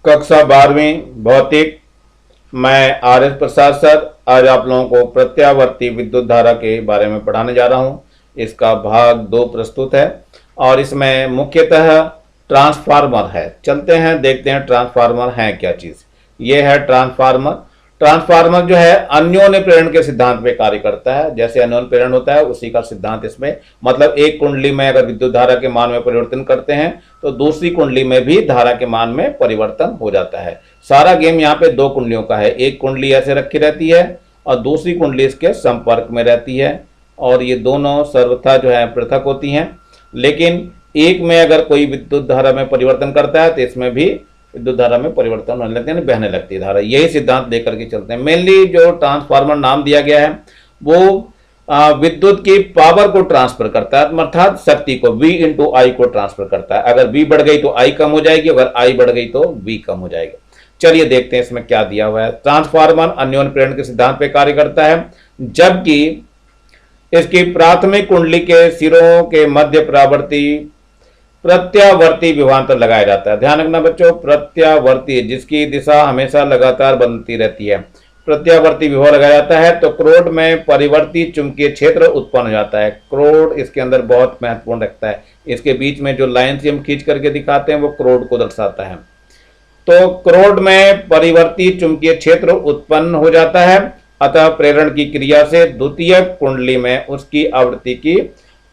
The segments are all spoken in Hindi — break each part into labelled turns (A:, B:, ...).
A: कक्षा 12वीं भौतिक। मैं आर एस प्रसाद सर आज आप लोगों को प्रत्यावर्ती विद्युत धारा के बारे में पढ़ाने जा रहा हूं। इसका भाग 2 प्रस्तुत है और इसमें मुख्यतः ट्रांसफार्मर है। चलते हैं देखते हैं ट्रांसफार्मर है क्या चीज़। ये है ट्रांसफार्मर। ट्रांसफार्मर जो है अन्योन्य प्रेरण के सिद्धांत पे कार्य करता है। जैसे अन्योन्य प्रेरण होता है उसी का सिद्धांत इसमें, मतलब एक कुंडली में अगर विद्युत धारा के मान में परिवर्तन करते हैं तो दूसरी कुंडली में भी धारा के मान में परिवर्तन हो जाता है। सारा गेम यहाँ पे 2 कुंडलियों का है। एक कुंडली ऐसे रखी रहती है और दूसरी कुंडली इसके संपर्क में रहती है और ये दोनों सर्वथा जो है पृथक होती हैं। लेकिन एक में अगर कोई विद्युत धारा में परिवर्तन करता है तो इसमें भी विद्युत धारा में परिवर्तन होने लगते हैं, बहने लगती है धारा। यही सिद्धांत लेकर के चलते हैं। मेनली जो ट्रांसफार्मर नाम दिया गया है वो विद्युत की पावर को ट्रांसफर करता है, अर्थात शक्ति को V इंटू आई को ट्रांसफर करता है। अगर V बढ़ गई तो I कम हो जाएगी, अगर I बढ़ गई तो V कम हो जाएगा। चलिए देखते हैं इसमें क्या दिया हुआ है। ट्रांसफार्मर अन्योन्य प्रेरण के सिद्धांत पे कार्य करता है, जबकि इसकी प्राथमिक कुंडली के सिरों के मध्य प्रत्यावर्ती विभवांतर लगाया जाता है। ध्यान रखना बच्चों, प्रत्यावर्ती जिसकी दिशा हमेशा लगातार बदलती रहती है, प्रत्यावर्ती विभव लगाया जाता है तो क्रोड में परिवर्ती चुंबकीय क्षेत्र उत्पन्न हो जाता है। क्रोड इसके अंदर बहुत महत्वपूर्ण रखता है। इसके बीच में जो लाइन से हम खींच करके दिखाते हैं वो क्रोड को दर्शाता है। तो क्रोड में परिवर्ती चुंबकीय क्षेत्र उत्पन्न हो जाता है, अतः प्रेरण की क्रिया से द्वितीय कुंडली में उसकी आवृत्ति की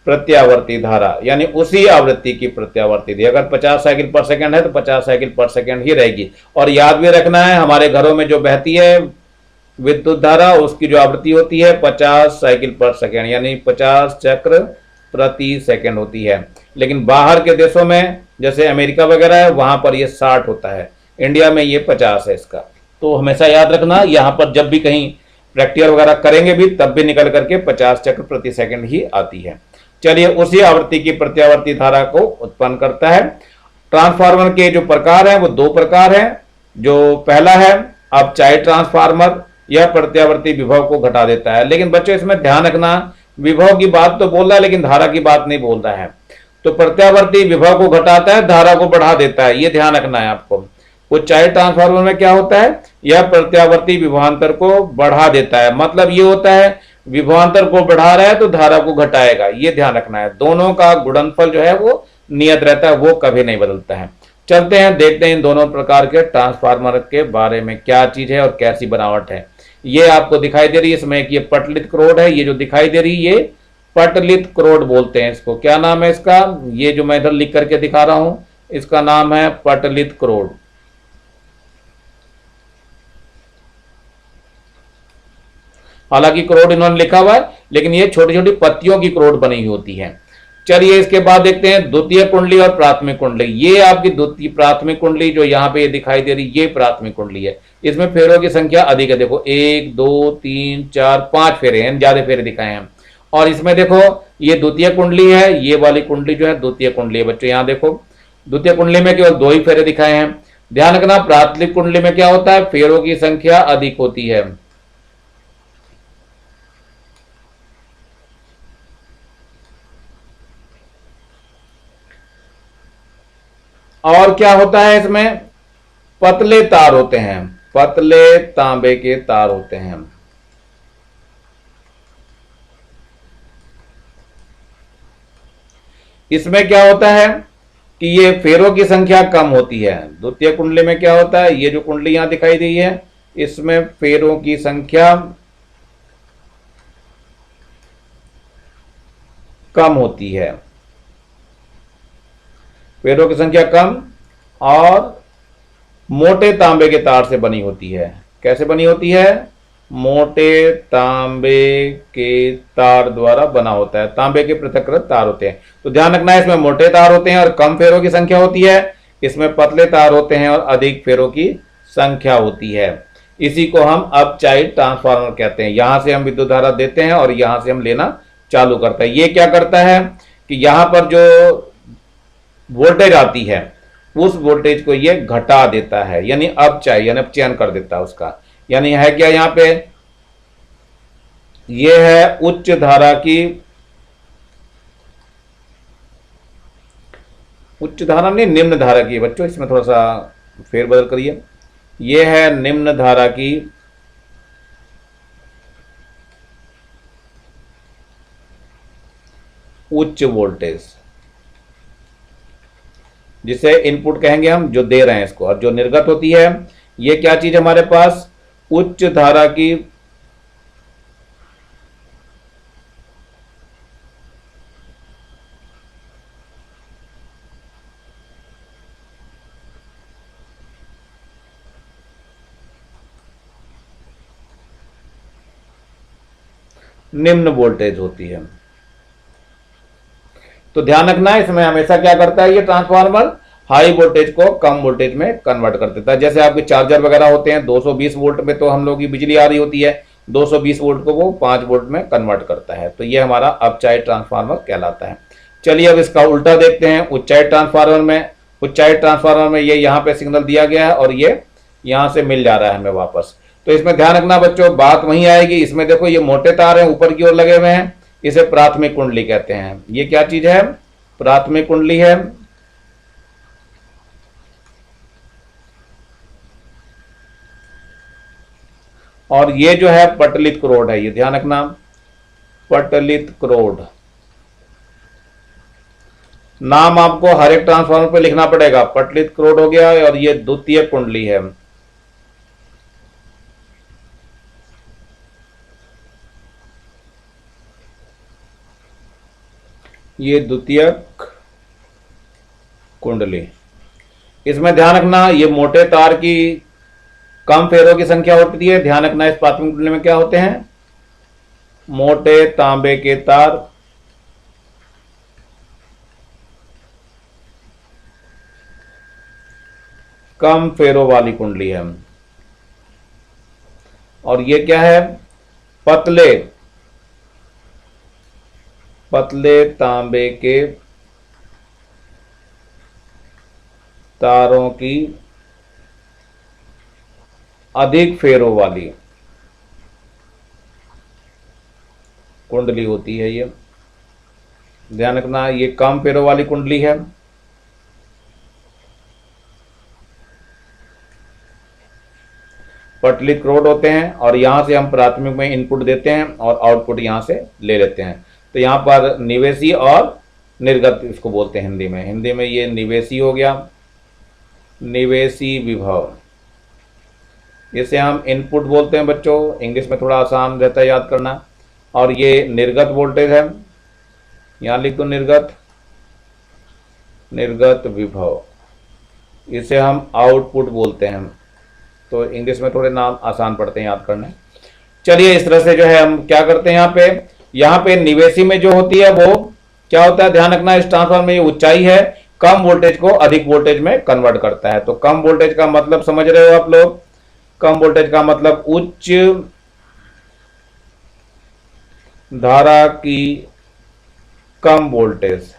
A: प्रत्यावर्ती धारा, यानी उसी आवृत्ति की प्रत्यावर्ती धारा, अगर 50 साइकिल पर सेकंड है तो 50 साइकिल पर सेकंड ही रहेगी। और याद भी रखना है हमारे घरों में जो बहती है विद्युत धारा उसकी जो आवृत्ति होती है 50 साइकिल पर सेकंड, यानी 50 चक्र प्रति सेकंड होती है। लेकिन बाहर के देशों में जैसे अमेरिका वगैरह है वहां पर ये 60 होता है, इंडिया में ये 50 है इसका। तो हमेशा याद रखना, यहाँ पर जब भी कहीं प्रैक्टिकल वगैरह करेंगे भी तब भी निकल करके 50 चक्र प्रति सेकंड ही आती है। चलिए उसी आवृत्ति की प्रत्यावर्ती धारा को उत्पन्न करता है। ट्रांसफार्मर के जो प्रकार है वो 2 प्रकार है। जो पहला है अपचायी ट्रांसफार्मर, यह प्रत्यावर्ती विभव को घटा देता है। लेकिन बच्चों इसमें ध्यान रखना, विभव की बात तो बोल रहा है लेकिन धारा की बात नहीं बोल रहा है। तो प्रत्यावर्ती विभव को घटाता है, धारा को बढ़ा देता है, ये ध्यान रखना है आपको। उच्चायी ट्रांसफार्मर में क्या होता है, यह प्रत्यावर्ती विभवांतर को बढ़ा देता है, मतलब ये होता है विभवांतर को बढ़ा रहा है तो धारा को घटाएगा, ये ध्यान रखना है। दोनों का गुणनफल जो है वो नियत रहता है, वो कभी नहीं बदलता है। चलते हैं देखते हैं इन दोनों प्रकार के ट्रांसफार्मर के बारे में क्या चीज है और कैसी बनावट है। ये आपको दिखाई दे रही है इसमें, ये पटलित क्रोड है। ये जो दिखाई दे रही है ये पटलित क्रोड बोलते हैं इसको। क्या नाम है इसका, ये जो मैं इधर लिख करके दिखा रहा हूं इसका नाम है पटलित क्रोड। हालांकि क्रोड इन्होंने लिखा हुआ है लेकिन ये छोटी छोटी पत्तियों की क्रोड बनी हुई होती है। चलिए इसके बाद देखते हैं द्वितीय कुंडली और प्राथमिक कुंडली। ये आपकी द्वितीय प्राथमिक कुंडली जो यहाँ पे ये दिखाई दे रही ये प्राथमिक कुंडली है। इसमें फेरों की संख्या अधिक है, देखो 1 2 3 4 5 फेरे हैं, ज्यादा फेरे दिखाए हैं। और इसमें देखो ये द्वितीय कुंडली है, ये वाली कुंडली जो है द्वितीय कुंडली है बच्चों। यहाँ देखो द्वितीय कुंडली में केवल 2 ही फेरे दिखाए हैं। ध्यान रखना प्राथमिक कुंडली में क्या होता है, फेरों की संख्या अधिक होती है। और क्या होता है इसमें, पतले तार होते हैं, पतले तांबे के तार होते हैं। इसमें क्या होता है कि ये फेरों की संख्या कम होती है। द्वितीय कुंडली में क्या होता है, ये जो कुंडली यहां दिखाई दी है इसमें फेरों की संख्या कम होती है, फेरों की संख्या कम और मोटे तांबे के तार से बनी होती है। कैसे बनी होती है, मोटे तांबे के तार द्वारा बना होता है, तांबे के पृथक्कृत तार होते हैं। तो ध्यान रखना है इसमें मोटे तार होते हैं और कम फेरों की संख्या होती है, इसमें पतले तार होते हैं और अधिक फेरों की संख्या होती है। इसी को हम अपचायी ट्रांसफार्मर कहते हैं। यहां से हम विद्युत धारा देते हैं और यहां से हम लेना चालू करता है। ये क्या करता है कि यहां पर जो वोल्टेज आती है उस वोल्टेज को ये घटा देता है, यानी अपचायी यानी अपचयन कर देता है उसका। यानी है क्या, यहां पे ये है उच्च धारा की, उच्च धारा नहीं निम्न धारा की बच्चों, इसमें थोड़ा सा फेरबदल करिए। ये है निम्न धारा की उच्च वोल्टेज, जिसे इनपुट कहेंगे हम, जो दे रहे हैं इसको। और जो निर्गत होती है, ये क्या चीज हमारे पास, उच्च धारा की निम्न वोल्टेज होती है। तो ध्यान रखना है, इसमें हमेशा क्या करता है ये ट्रांसफार्मर, हाई वोल्टेज को कम वोल्टेज में कन्वर्ट कर देता है। जैसे आपके चार्जर वगैरह होते हैं, 220 वोल्ट में तो हम लोग की बिजली आ रही होती है, 220 वोल्ट को वो 5 वोल्ट में कन्वर्ट करता है। तो ये हमारा अपचायित ट्रांसफार्मर कहलाता है। चलिए अब इसका उल्टा देखते हैं। उच्चायित ट्रांसफार्मर में ये यहाँ पे सिग्नल दिया गया है और ये यहाँ से मिल जा रहा है हमें वापस। तो इसमें ध्यान रखना बच्चों, बात वहीं आएगी। इसमें देखो ये मोटे तार हैं, ऊपर की ओर लगे हुए हैं, इसे प्राथमिक कुंडली कहते हैं। ये क्या चीज है, प्राथमिक कुंडली है। और ये जो है पटलित क्रोड है, ये ध्यान रखना, पटलित क्रोड। नाम आपको हर एक ट्रांसफार्मर पे लिखना पड़ेगा। पटलित क्रोड हो गया, और ये द्वितीय कुंडली है। ये द्वितीयक कुंडली। इसमें ध्यान रखना, ये मोटे तार की कम फेरों की संख्या होती है। ध्यान रखना, इस प्राथमिक कुंडली में क्या होते हैं, मोटे तांबे के तार, कम फेरों वाली कुंडली है। और ये क्या है, पतले तांबे के तारों की अधिक फेरों वाली कुंडली होती है। ये ध्यान रखना, ये कम फेरों वाली कुंडली है। पटलित क्रोड होते हैं, और यहां से हम प्राथमिक में इनपुट देते हैं और आउटपुट यहां से ले लेते हैं। तो यहां पर निवेशी और निर्गत इसको बोलते हैं हिंदी में। हिंदी में ये निवेशी हो गया, निवेशी विभव। इसे हम इनपुट बोलते हैं बच्चों, इंग्लिश में थोड़ा आसान रहता है याद करना। और ये निर्गत वोल्टेज है, यहां लिख दो निर्गत विभव। इसे हम आउटपुट बोलते हैं। तो इंग्लिश में थोड़े नाम आसान पड़ते हैं याद करने। चलिए इस तरह से जो है हम क्या करते हैं, यहाँ पे निवेशी में जो होती है वो क्या होता है, ध्यान रखना, इस ट्रांसफार्मर में ये ऊंचाई है, कम वोल्टेज को अधिक वोल्टेज में कन्वर्ट करता है। तो कम वोल्टेज का मतलब समझ रहे हो आप लोग, कम वोल्टेज का मतलब उच्च धारा की कम वोल्टेज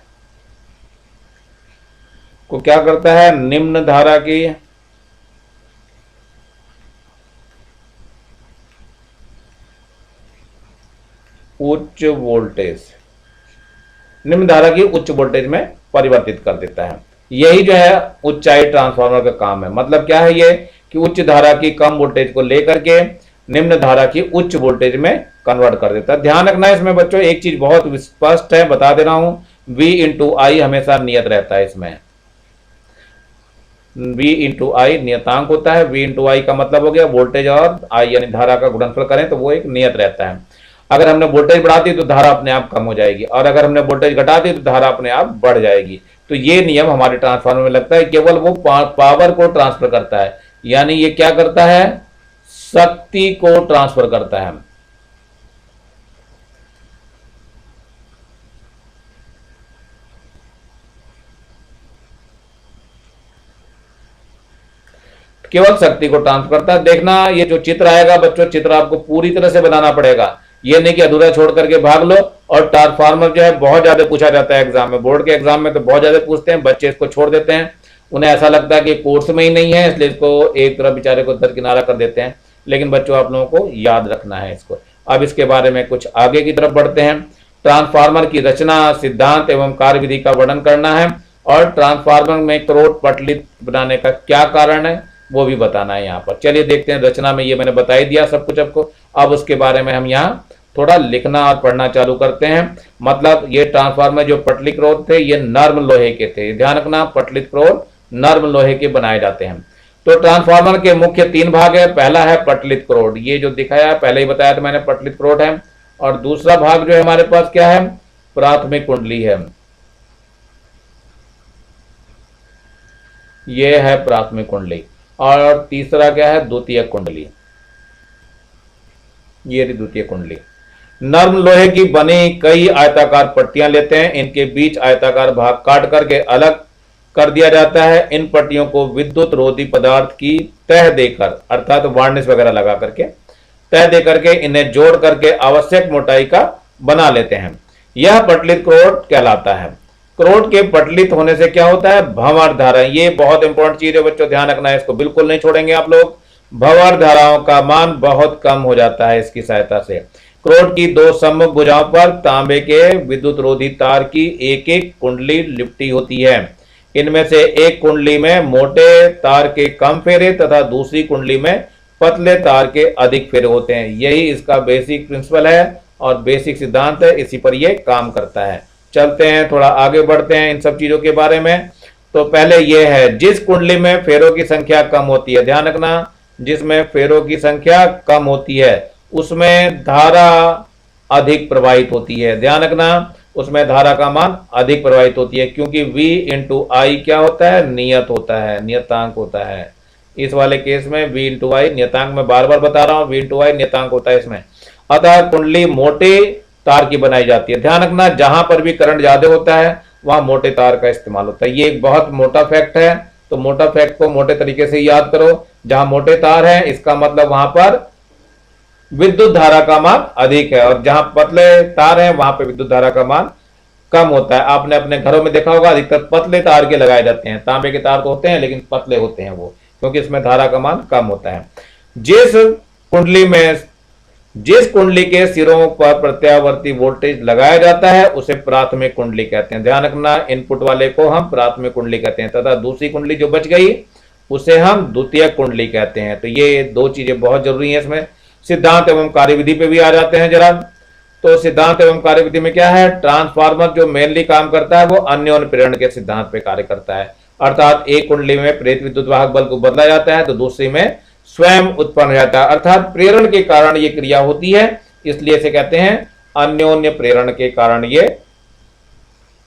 A: को क्या करता है, निम्न धारा की उच्च वोल्टेज, निम्न धारा की उच्च वोल्टेज में परिवर्तित कर देता है। यही जो है उच्चाई ट्रांसफार्मर का काम है। मतलब क्या है ये, कि उच्च धारा की कम वोल्टेज को लेकर के निम्न धारा की उच्च वोल्टेज में कन्वर्ट कर देता है। ध्यान रखना है इसमें बच्चों, एक चीज बहुत स्पष्ट है, बता दे रहा हूं, V इंटू आई हमेशा नियत रहता है। इसमें V इंटू आई नियतांक होता है। V इंटू आई का मतलब हो गया वोल्टेज और आई यानी धारा का गुणनफल करें तो वो एक नियत रहता है। अगर हमने वोल्टेज बढ़ा दी तो धारा अपने आप कम हो जाएगी, और अगर हमने वोल्टेज घटा दी तो धारा अपने आप बढ़ जाएगी। तो ये नियम हमारे ट्रांसफार्मर में लगता है। केवल वो पावर को ट्रांसफर करता है, यानी ये क्या करता है, शक्ति को ट्रांसफर करता है। केवल शक्ति को ट्रांसफर करता है। देखना ये जो चित्र आएगा बच्चों, चित्र आपको पूरी तरह से बनाना पड़ेगा। ये नहीं कि अधूरा छोड़ करके भाग लो। और ट्रांसफार्मर जो है बहुत ज्यादा पूछा जाता है एग्जाम में, बोर्ड के एग्जाम में तो बहुत ज्यादा पूछते हैं, बच्चे इसको छोड़ देते हैं। उन्हें ऐसा लगता है कि कोर्स में ही नहीं है, इसलिए इसको एक तरफ बेचारे को दरकिनारा कर देते हैं। लेकिन बच्चों आप लोगों को याद रखना है इसको। अब इसके बारे में कुछ आगे की तरफ बढ़ते हैं। ट्रांसफार्मर की रचना, सिद्धांत एवं कार्यविधि का वर्णन करना है, और ट्रांसफार्मर में क्रोट पटलित बनाने का क्या कारण है वो भी बताना है यहाँ पर। चलिए देखते हैं, रचना में ये मैंने बता ही दिया सब कुछ आपको। अब उसके बारे में हम यहाँ थोड़ा लिखना और पढ़ना चालू करते हैं। मतलब ये ट्रांसफार्मर जो पटली क्रोट थे ये नर्म लोहे के थे, ध्यान रखना, पटलित क्रोट नर्म लोहे के बनाए जाते हैं। तो ट्रांसफार्मर के मुख्य 3 भाग है। पहला है पटलित क्रोट, ये जो दिखाया पहले ही बताया था मैंने, पटलित क्रोट है। और दूसरा भाग जो है हमारे पास क्या है, प्राथमिक कुंडली है, ये है प्राथमिक कुंडली। और तीसरा क्या है, द्वितीय कुंडली, ये द्वितीय कुंडली। नर्म लोहे की बनी कई आयताकार पट्टियां लेते हैं, इनके बीच आयताकार भाग काट करके अलग कर दिया जाता है। इन पट्टियों को विद्युत रोधी पदार्थ की तह देकर, अर्थात वार्निश वगैरह लगा करके तह दे करके इन्हें जोड़ करके आवश्यक मोटाई का बना लेते हैं। यह पटलित क्रोट कहलाता है। क्रोट के पटलित होने से क्या होता है, भंवर धारा, ये बहुत इंपॉर्टेंट चीज है बच्चों, ध्यान रखना है, इसको बिल्कुल नहीं छोड़ेंगे आप लोग। भंवर धाराओं का मान बहुत कम हो जाता है इसकी सहायता से। क्रोट की 2 सम्मुख भुजाओं पर तांबे के विद्युत रोधी तार की एक एक कुंडली लिपटी होती है। इनमें से एक कुंडली में मोटे तार के कम फेरे तथा दूसरी कुंडली में पतले तार के अधिक फेरे होते हैं। यही इसका बेसिक प्रिंसिपल है और बेसिक सिद्धांत है, इसी पर यह काम करता है। चलते हैं, थोड़ा आगे बढ़ते हैं इन सब चीजों के बारे में। तो पहले यह है, जिस कुंडली में फेरों की संख्या कम होती है, ध्यान रखना, जिसमें फेरों की संख्या कम होती है उसमें धारा अधिक प्रवाहित होती है। ध्यान रखना, उसमें धारा का मान अधिक प्रवाहित होती है, क्योंकि V इंटू आई क्या होता है, नियत होता है, नियतांक होता है। इस वाले केस में V इंटू आई नियतांक, में बार बार बता रहा हूं, V इंटू आई नियतांक होता है इसमें। अतः कुंडली मोटे तार की बनाई जाती है। ध्यान रखना, जहां पर भी करंट ज्यादा होता है वहां मोटे तार का इस्तेमाल होता है। ये एक बहुत मोटा फैक्ट है, तो मोटा फैक्ट को मोटे तरीके से याद करो। जहां मोटे तार है इसका मतलब वहां पर विद्युत धारा का मान अधिक है, और जहां पतले तार है वहां पर विद्युत धारा का मान कम होता है। आपने अपने घरों में देखा होगा, अधिकतर पतले तार के लगाए जाते हैं, तांबे के तार तो होते हैं लेकिन पतले होते हैं वो, क्योंकि इसमें धारा का मान कम होता है। जिस कुंडली के सिरों पर प्रत्यावर्ती वोल्टेज लगाया जाता है उसे प्राथमिक कुंडली कहते हैं। ध्यान रखना, इनपुट वाले को हम प्राथमिक कुंडली कहते हैं, तथा दूसरी कुंडली जो बच गई उसे हम द्वितीय कुंडली कहते हैं। तो ये 2 चीजें बहुत जरूरी हैं इसमें। सिद्धांत एवं कार्यविधि पे भी आ जाते हैं जरा। तो सिद्धांत एवं कार्यविधि में क्या है, ट्रांसफार्मर जो मेनली काम करता है वो अन्योन्य प्रेरण के सिद्धांत पे कार्य करता है। अर्थात एक कुंडली में प्रेरित विद्युत वाहक बल को बदला जाता है तो दूसरी में स्वयं उत्पन्न हो जाता है, अर्थात प्रेरण के कारण ये क्रिया होती है, इसलिए इसे कहते हैं अन्योन्य प्रेरण के कारण ये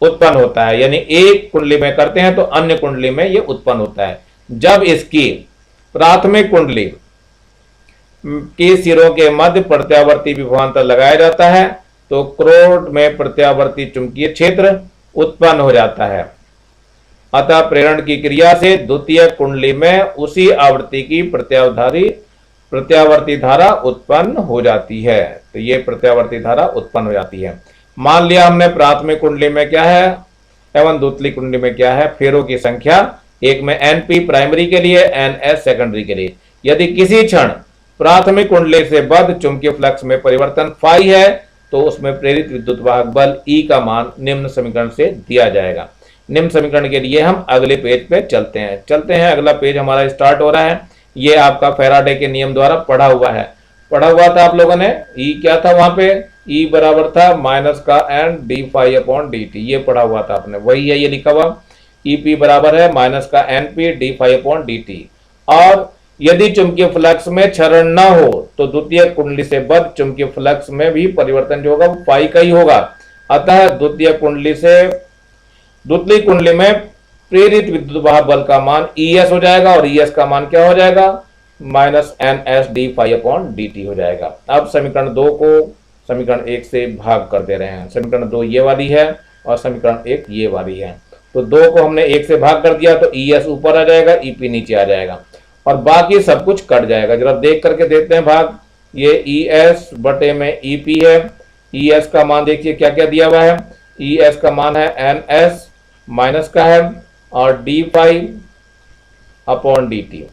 A: उत्पन्न होता है। यानी एक कुंडली में करते हैं तो अन्य कुंडली में ये उत्पन्न होता है। जब इसकी प्राथमिक कुंडली के सिरों के मध्य प्रत्यावर्ती विभवांतर लगाया जाता है तो क्रोट में प्रत्यावर्ती चुंबकीय क्षेत्र उत्पन्न हो जाता है। अतः प्रेरण की क्रिया से द्वितीय कुंडली में उसी आवृत्ति की प्रत्यावर्ती धारा उत्पन्न हो जाती है। तो ये प्रत्यावर्ती धारा उत्पन्न हो जाती है। मान लिया हमने प्राथमिक कुंडली में क्या है एवं द्वितीय कुंडली में क्या है, फेरों की संख्या, एक में NP प्राइमरी के लिए, NS सेकेंडरी के लिए। यदि किसी क्षण प्राथमिक कुंडली से बद्ध चुंबकीय फ्लक्स में परिवर्तन फाई है तो उसमें प्रेरित विद्युत वाहक बल E का मान निम्न समीकरण से दिया जाएगा। निम्न समीकरण के लिए हम अगले पेज पे चलते हैं। अगला पेज हमारा स्टार्ट हो रहा है। ये आपका फैराडे के नियम द्वारा पढ़ा हुआ था आप लोगों ने। E क्या था वहां पे, E बराबर था माइनस का n d phi upon d t, ये पढ़ा हुआ था आपने, वही है ये लिखा हुआ। EP बराबर है माइनस का NP d phi upon d t. और यदि चुंबकीय फ्लक्स में क्षरण न हो तो द्वितीय कुंडली से बद्ध चुंबकीय फ्लक्स में भी परिवर्तन जो होगा वो फाई का ही होगा। अतः द्वितीय कुंडली में प्रेरित विद्युत वाहक बल का मान ES हो जाएगा और ES का मान क्या हो जाएगा, minus NS d phi upon d t हो जाएगा। अब समीकरण 2 को समीकरण 1 से भाग कर दे रहे हैं। समीकरण 2 ये वाली है और समीकरण 1 ये वाली है। तो 2 को हमने 1 से भाग कर दिया तो ES ऊपर आ जाएगा, EP नीचे आ जाएगा और बाकी सब कुछ कट जाएगा। जरा देख करके देखते हैं भाग। ये ES बटे में EP है। ES का मान देखिए क्या क्या दिया हुआ है। ES का मान है NS माइनस का है और d phi upon d t,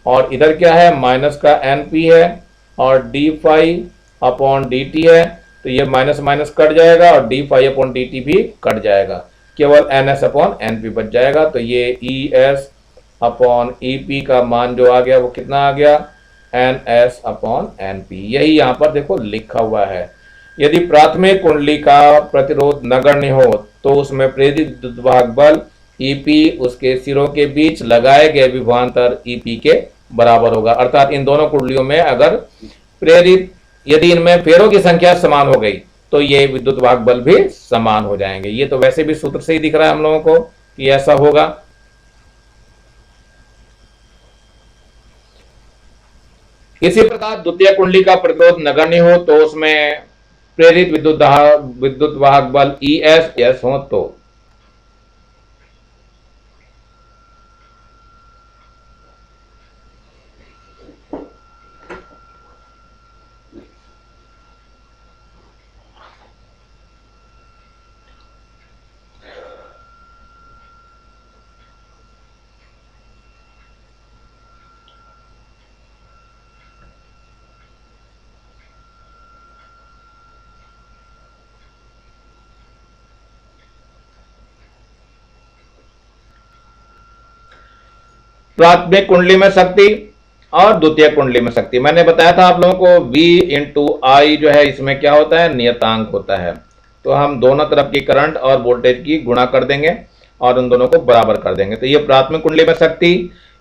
A: और इधर क्या है माइनस का NP है और d phi upon d t है। तो ये माइनस माइनस कट जाएगा और d phi upon d t भी कट जाएगा। केवल NS अपॉन NP बच जाएगा। तो ये ES अपॉन EP का मान जो आ गया वो कितना आ गया, NS अपॉन NP। यही यहाँ पर देखो लिखा हुआ है। यदि प्राथमिक कुंडली का प्रतिरोध नगण्य हो तो उसमें प्रेरित विद्युत वाहक बल EP उसके सिरों के बीच लगाए गए विभवांतर EP के बराबर होगा। अर्थात इन दोनों कुंडलियों में अगर प्रेरित, यदि इनमें फेरों की संख्या समान हो गई तो ये विद्युत वाहक बल भी समान हो जाएंगे। ये तो वैसे भी सूत्र से ही दिख रहा है हम लोगों को कि ऐसा होगा। इसी प्रकार द्वितीय कुंडली का प्रतिरोध नगण्य हो तो उसमें प्रेरित विद्युत वाहक बल ES हो तो प्राथमिक कुंडली में शक्ति और द्वितीय कुंडली में शक्ति, मैंने बताया था आप लोगों को V इंटू आई जो है इसमें क्या होता है, नियतांक होता है। तो हम दोनों तरफ की करंट और वोल्टेज की गुणा कर देंगे और उन दोनों को बराबर कर देंगे। तो ये प्राथमिक कुंडली में शक्ति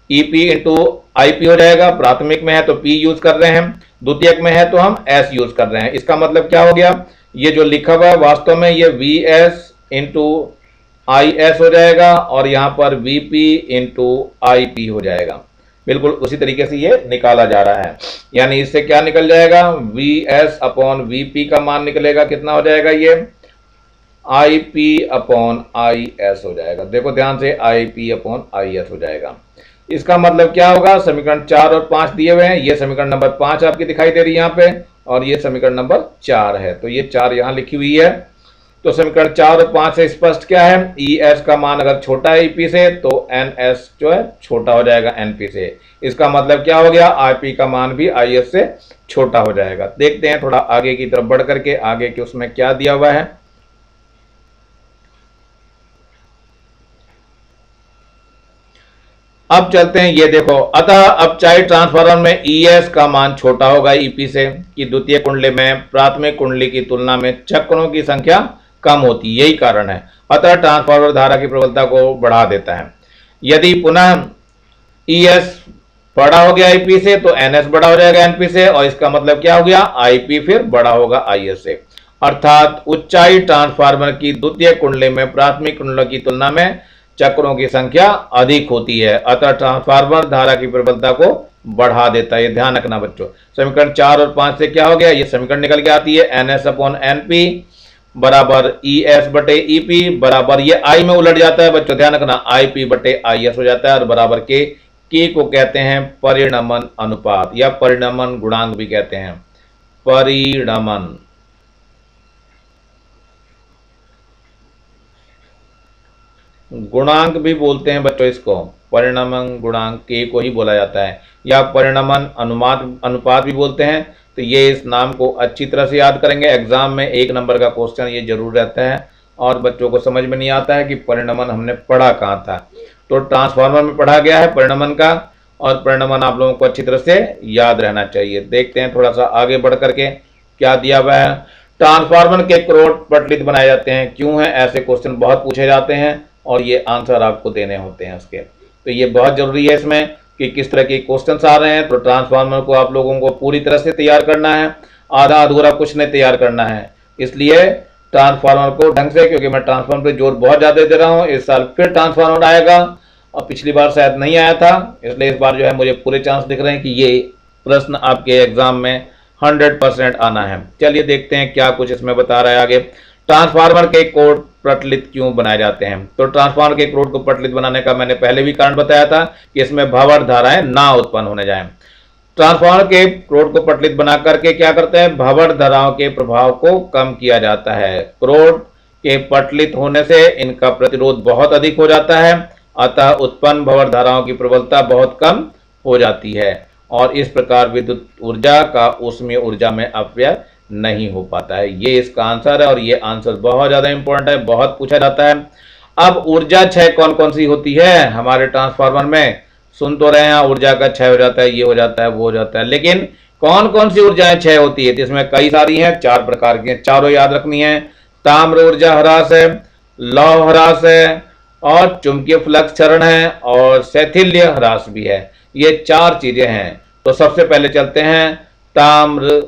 A: EP इंटू IP हो जाएगा। प्राथमिक में है तो P यूज कर रहे हैं, द्वितीयक में है तो हम S यूज कर रहे हैं। इसका मतलब क्या हो गया, ये जो लिखा हुआ है वास्तव में ये VS इंटू IS हो जाएगा और यहां पर VP इंटू IP हो जाएगा। बिल्कुल उसी तरीके से ये निकाला जा रहा है। यानी इससे क्या निकल जाएगा, VS अपॉन VP का मान निकलेगा, कितना हो जाएगा ये IP अपॉन IS हो जाएगा। देखो ध्यान से, IP अपॉन IS हो जाएगा। इसका मतलब क्या होगा, समीकरण 4 और 5 दिए हुए हैं। ये समीकरण नंबर 5 आपकी दिखाई दे रही है यहाँ पे और ये समीकरण नंबर 4 है। तो ये 4 यहाँ लिखी हुई है। तो समीकरण 4 और 5 से स्पष्ट क्या है, ES का मान अगर छोटा है EP से तो NS जो है छोटा हो जाएगा NP से। इसका मतलब क्या हो गया, IP का मान भी IS से छोटा हो जाएगा। देखते हैं थोड़ा आगे की तरफ बढ़ करके आगे के उसमें क्या दिया हुआ है। अब चलते हैं, ये देखो, अतः अपचायी ट्रांसफार्मर में ES का मान छोटा होगा EP से कि द्वितीय कुंडली में प्राथमिक कुंडली की तुलना में चक्रों की संख्या कम होती, यही कारण है। अतः ट्रांसफार्मर धारा की प्रबलता को बढ़ा देता है। यदि पुनः ES बड़ा हो गया IP से तो NS बड़ा हो जाएगा NP से और इसका मतलब क्या हो गया, IP फिर बड़ा होगा IS से। अर्थात उच्चाई ट्रांसफार्मर की द्वितीय कुंडली में प्राथमिक कुंडली की तुलना में चक्रों की संख्या अधिक होती है, अतः ट्रांसफार्मर धारा की प्रबलता को बढ़ा देता है। ये ध्यान रखना बच्चों। समीकरण 4 और 5 से क्या हो गया, ये समीकरण निकल के आती है NS अपॉन NP बराबर ES बटे EP बराबर, ये I में उलट जाता है बच्चों, ध्यान रखना, IP बटे IS हो जाता है और बराबर के को कहते हैं परिणमन अनुपात या परिणमन गुणांक भी कहते हैं। परिणमन गुणांक भी बोलते हैं बच्चों इसको, परिणमन गुणांक के को ही बोला जाता है या परिणमन अनुपात भी बोलते हैं। तो ये इस नाम को अच्छी तरह से याद करेंगे। एग्जाम में 1 नंबर का क्वेश्चन ये जरूर रहता है और बच्चों को समझ में नहीं आता है कि परिणमन हमने पढ़ा कहाँ था। तो ट्रांसफार्मर में पढ़ा गया है परिणमन का और परिणमन आप लोगों को अच्छी तरह से याद रहना चाहिए। देखते हैं थोड़ा सा आगे बढ़ करके क्या दिया हुआ है। ट्रांसफार्मर के करोड़ प्रचलित बनाए जाते हैं, क्यों है, ऐसे क्वेश्चन बहुत पूछे जाते हैं और ये आंसर आपको देने होते हैं उसके। तो ये बहुत जरूरी है इसमें कि किस तरह के क्वेश्चंस आ रहे हैं। तो ट्रांसफार्मर को आप लोगों को पूरी तरह से तैयार करना है, आधा अधूरा कुछ नहीं तैयार करना है। इसलिए ट्रांसफार्मर को ढंग से, क्योंकि मैं ट्रांसफार्मर पे जोर बहुत ज्यादा दे रहा हूँ, इस साल फिर ट्रांसफार्मर आएगा और पिछली बार शायद नहीं आया था, इसलिए इस बार जो है मुझे पूरे चांस दिख रहे हैं कि ये प्रश्न आपके एग्जाम में 100% आना है। चलिए देखते हैं क्या कुछ इसमें बता रहा है आगे। ट्रांसफार्मर के कोड प्रचलित क्यों बनाए जाते हैं। तो ट्रांसफार्मर के कोड को प्रचलित बनाने का मैंने पहले भी कारण बताया था कि इसमें भंवर धाराएं ना उत्पन्न होने जाएं। ट्रांसफार्मर के क्रोड को प्रचलित बना करके क्या करते हैं, भंवर धाराओं के प्रभाव को कम किया जाता है। क्रोड के प्रचलित होने से इनका प्रतिरोध बहुत अधिक हो जाता है, अतः उत्पन्न भंवर धाराओं की प्रबलता बहुत कम हो जाती है और इस प्रकार विद्युत ऊर्जा का ऊष्मीय ऊर्जा में अपव्यय नहीं हो पाता है। ये इसका आंसर है और ये आंसर बहुत ज्यादा इंपॉर्टेंट है, बहुत पूछा जाता है। अब ऊर्जा क्षय कौन कौन सी होती है हमारे ट्रांसफार्मर में? सुन तो रहे हैं, ऊर्जा का क्षय हो जाता है, ये हो जाता है, वो हो जाता है, लेकिन कौन कौन सी ऊर्जाएं क्षय होती है? इसमें कई सारी हैं, 4 प्रकार की हैं, चारों याद रखनी है। ताम्र ऊर्जा ह्रास है, लौह ह्रास है, और चुंबकीय फ्लक्स क्षरण है, और शैथिल्य ह्रास भी है। ये 4 चीजें हैं। तो सबसे पहले चलते हैं ताम्र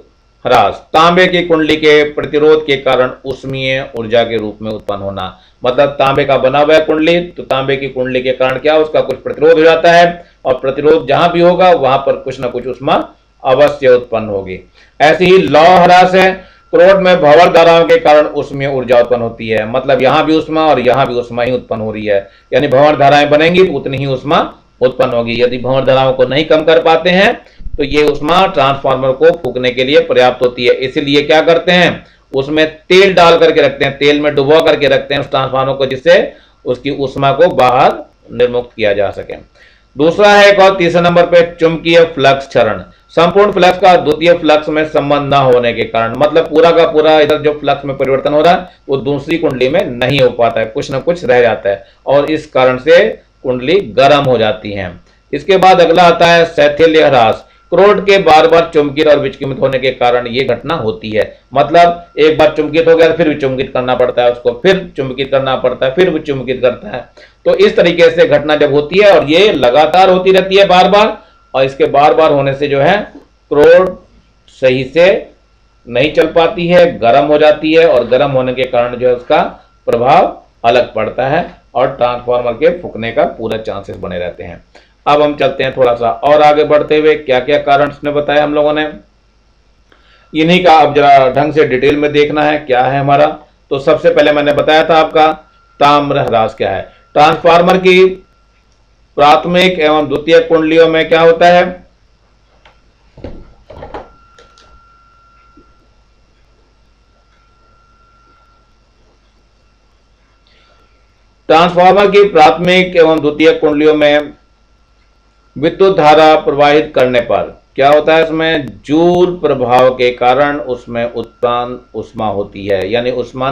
A: ह्रास। तांबे की कुंडली के प्रतिरोध के कारण ऊष्मीय ऊर्जा के रूप में उत्पन्न होना। मतलब तांबे का बना हुआ है कुंडली, तो तांबे की कुंडली के कारण क्या, उसका कुछ प्रतिरोध हो जाता है, और प्रतिरोध जहां भी होगा वहां पर कुछ ना कुछ ऊष्मा अवश्य उत्पन्न होगी। ऐसे ही लौह ह्रास है। क्रोध में भंवर धाराओं के कारण ऊष्मीय ऊर्जा उत्पन्न होती है। मतलब यहां भी ऊष्मा और यहां भी ऊष्मा ही उत्पन्न हो रही है, यानी भंवर धाराएं बनेंगी तो उतनी ही ऊष्मा उत्पन्न होगी। यदि भंवर धाराओं को नहीं कम कर पाते हैं तो ये ऊष्मा ट्रांसफार्मर को फूंकने के लिए पर्याप्त होती है। इसीलिए क्या करते हैं, उसमें तेल डाल करके रखते हैं, तेल में डुबो करके रखते हैं उस ट्रांसफार्मर को, जिससे उसकी ऊष्मा को बाहर निर्मुक्त किया जा सके। दूसरा है एक और, तीसरे नंबर पे चुंबकीय फ्लक्स क्षरण। संपूर्ण फ्लक्स का द्वितीय फ्लक्स में संबंध न होने के कारण, मतलब पूरा का पूरा इधर जो फ्लक्स में परिवर्तन हो रहा है वो दूसरी कुंडली में नहीं हो पाता है, कुछ ना कुछ रह जाता है, और इस कारण से कुंडली गर्म हो जाती है। इसके बाद अगला आता है शैथिल्य ह्रास। क्रोड के बार बार चुंबकित और विचुंबित होने के कारण ये घटना होती है। मतलब एक बार चुंबकित हो गया फिर विचुंबित करना पड़ता है उसको, फिर चुंबकित करना पड़ता है, फिर विचुंबित करता है। तो इस तरीके से घटना जब होती है और ये लगातार होती रहती है बार बार, और इसके बार बार होने से जो है क्रोड सही से नहीं चल पाती है, गर्म हो जाती है, और गर्म होने के कारण जो है उसका प्रभाव अलग पड़ता है और ट्रांसफार्मर के फूकने का पूरा चांसेस बने रहते हैं। अब हम चलते हैं थोड़ा सा और आगे बढ़ते हुए, क्या क्या कारण उसने बताया हम लोगों ने, इन्हीं का अब जरा ढंग से डिटेल में देखना है क्या है हमारा। तो सबसे पहले मैंने बताया था आपका ताम्र ह्रास क्या है। ट्रांसफार्मर की प्राथमिक एवं द्वितीय कुंडलियों में क्या होता है, ट्रांसफार्मर की प्राथमिक एवं द्वितीय कुंडलियों में विद्युत धारा प्रवाहित करने पर क्या होता है, इसमें जूल प्रभाव के कारण उसमें उत्पन्न ऊष्मा होती है, यानी ऊष्मा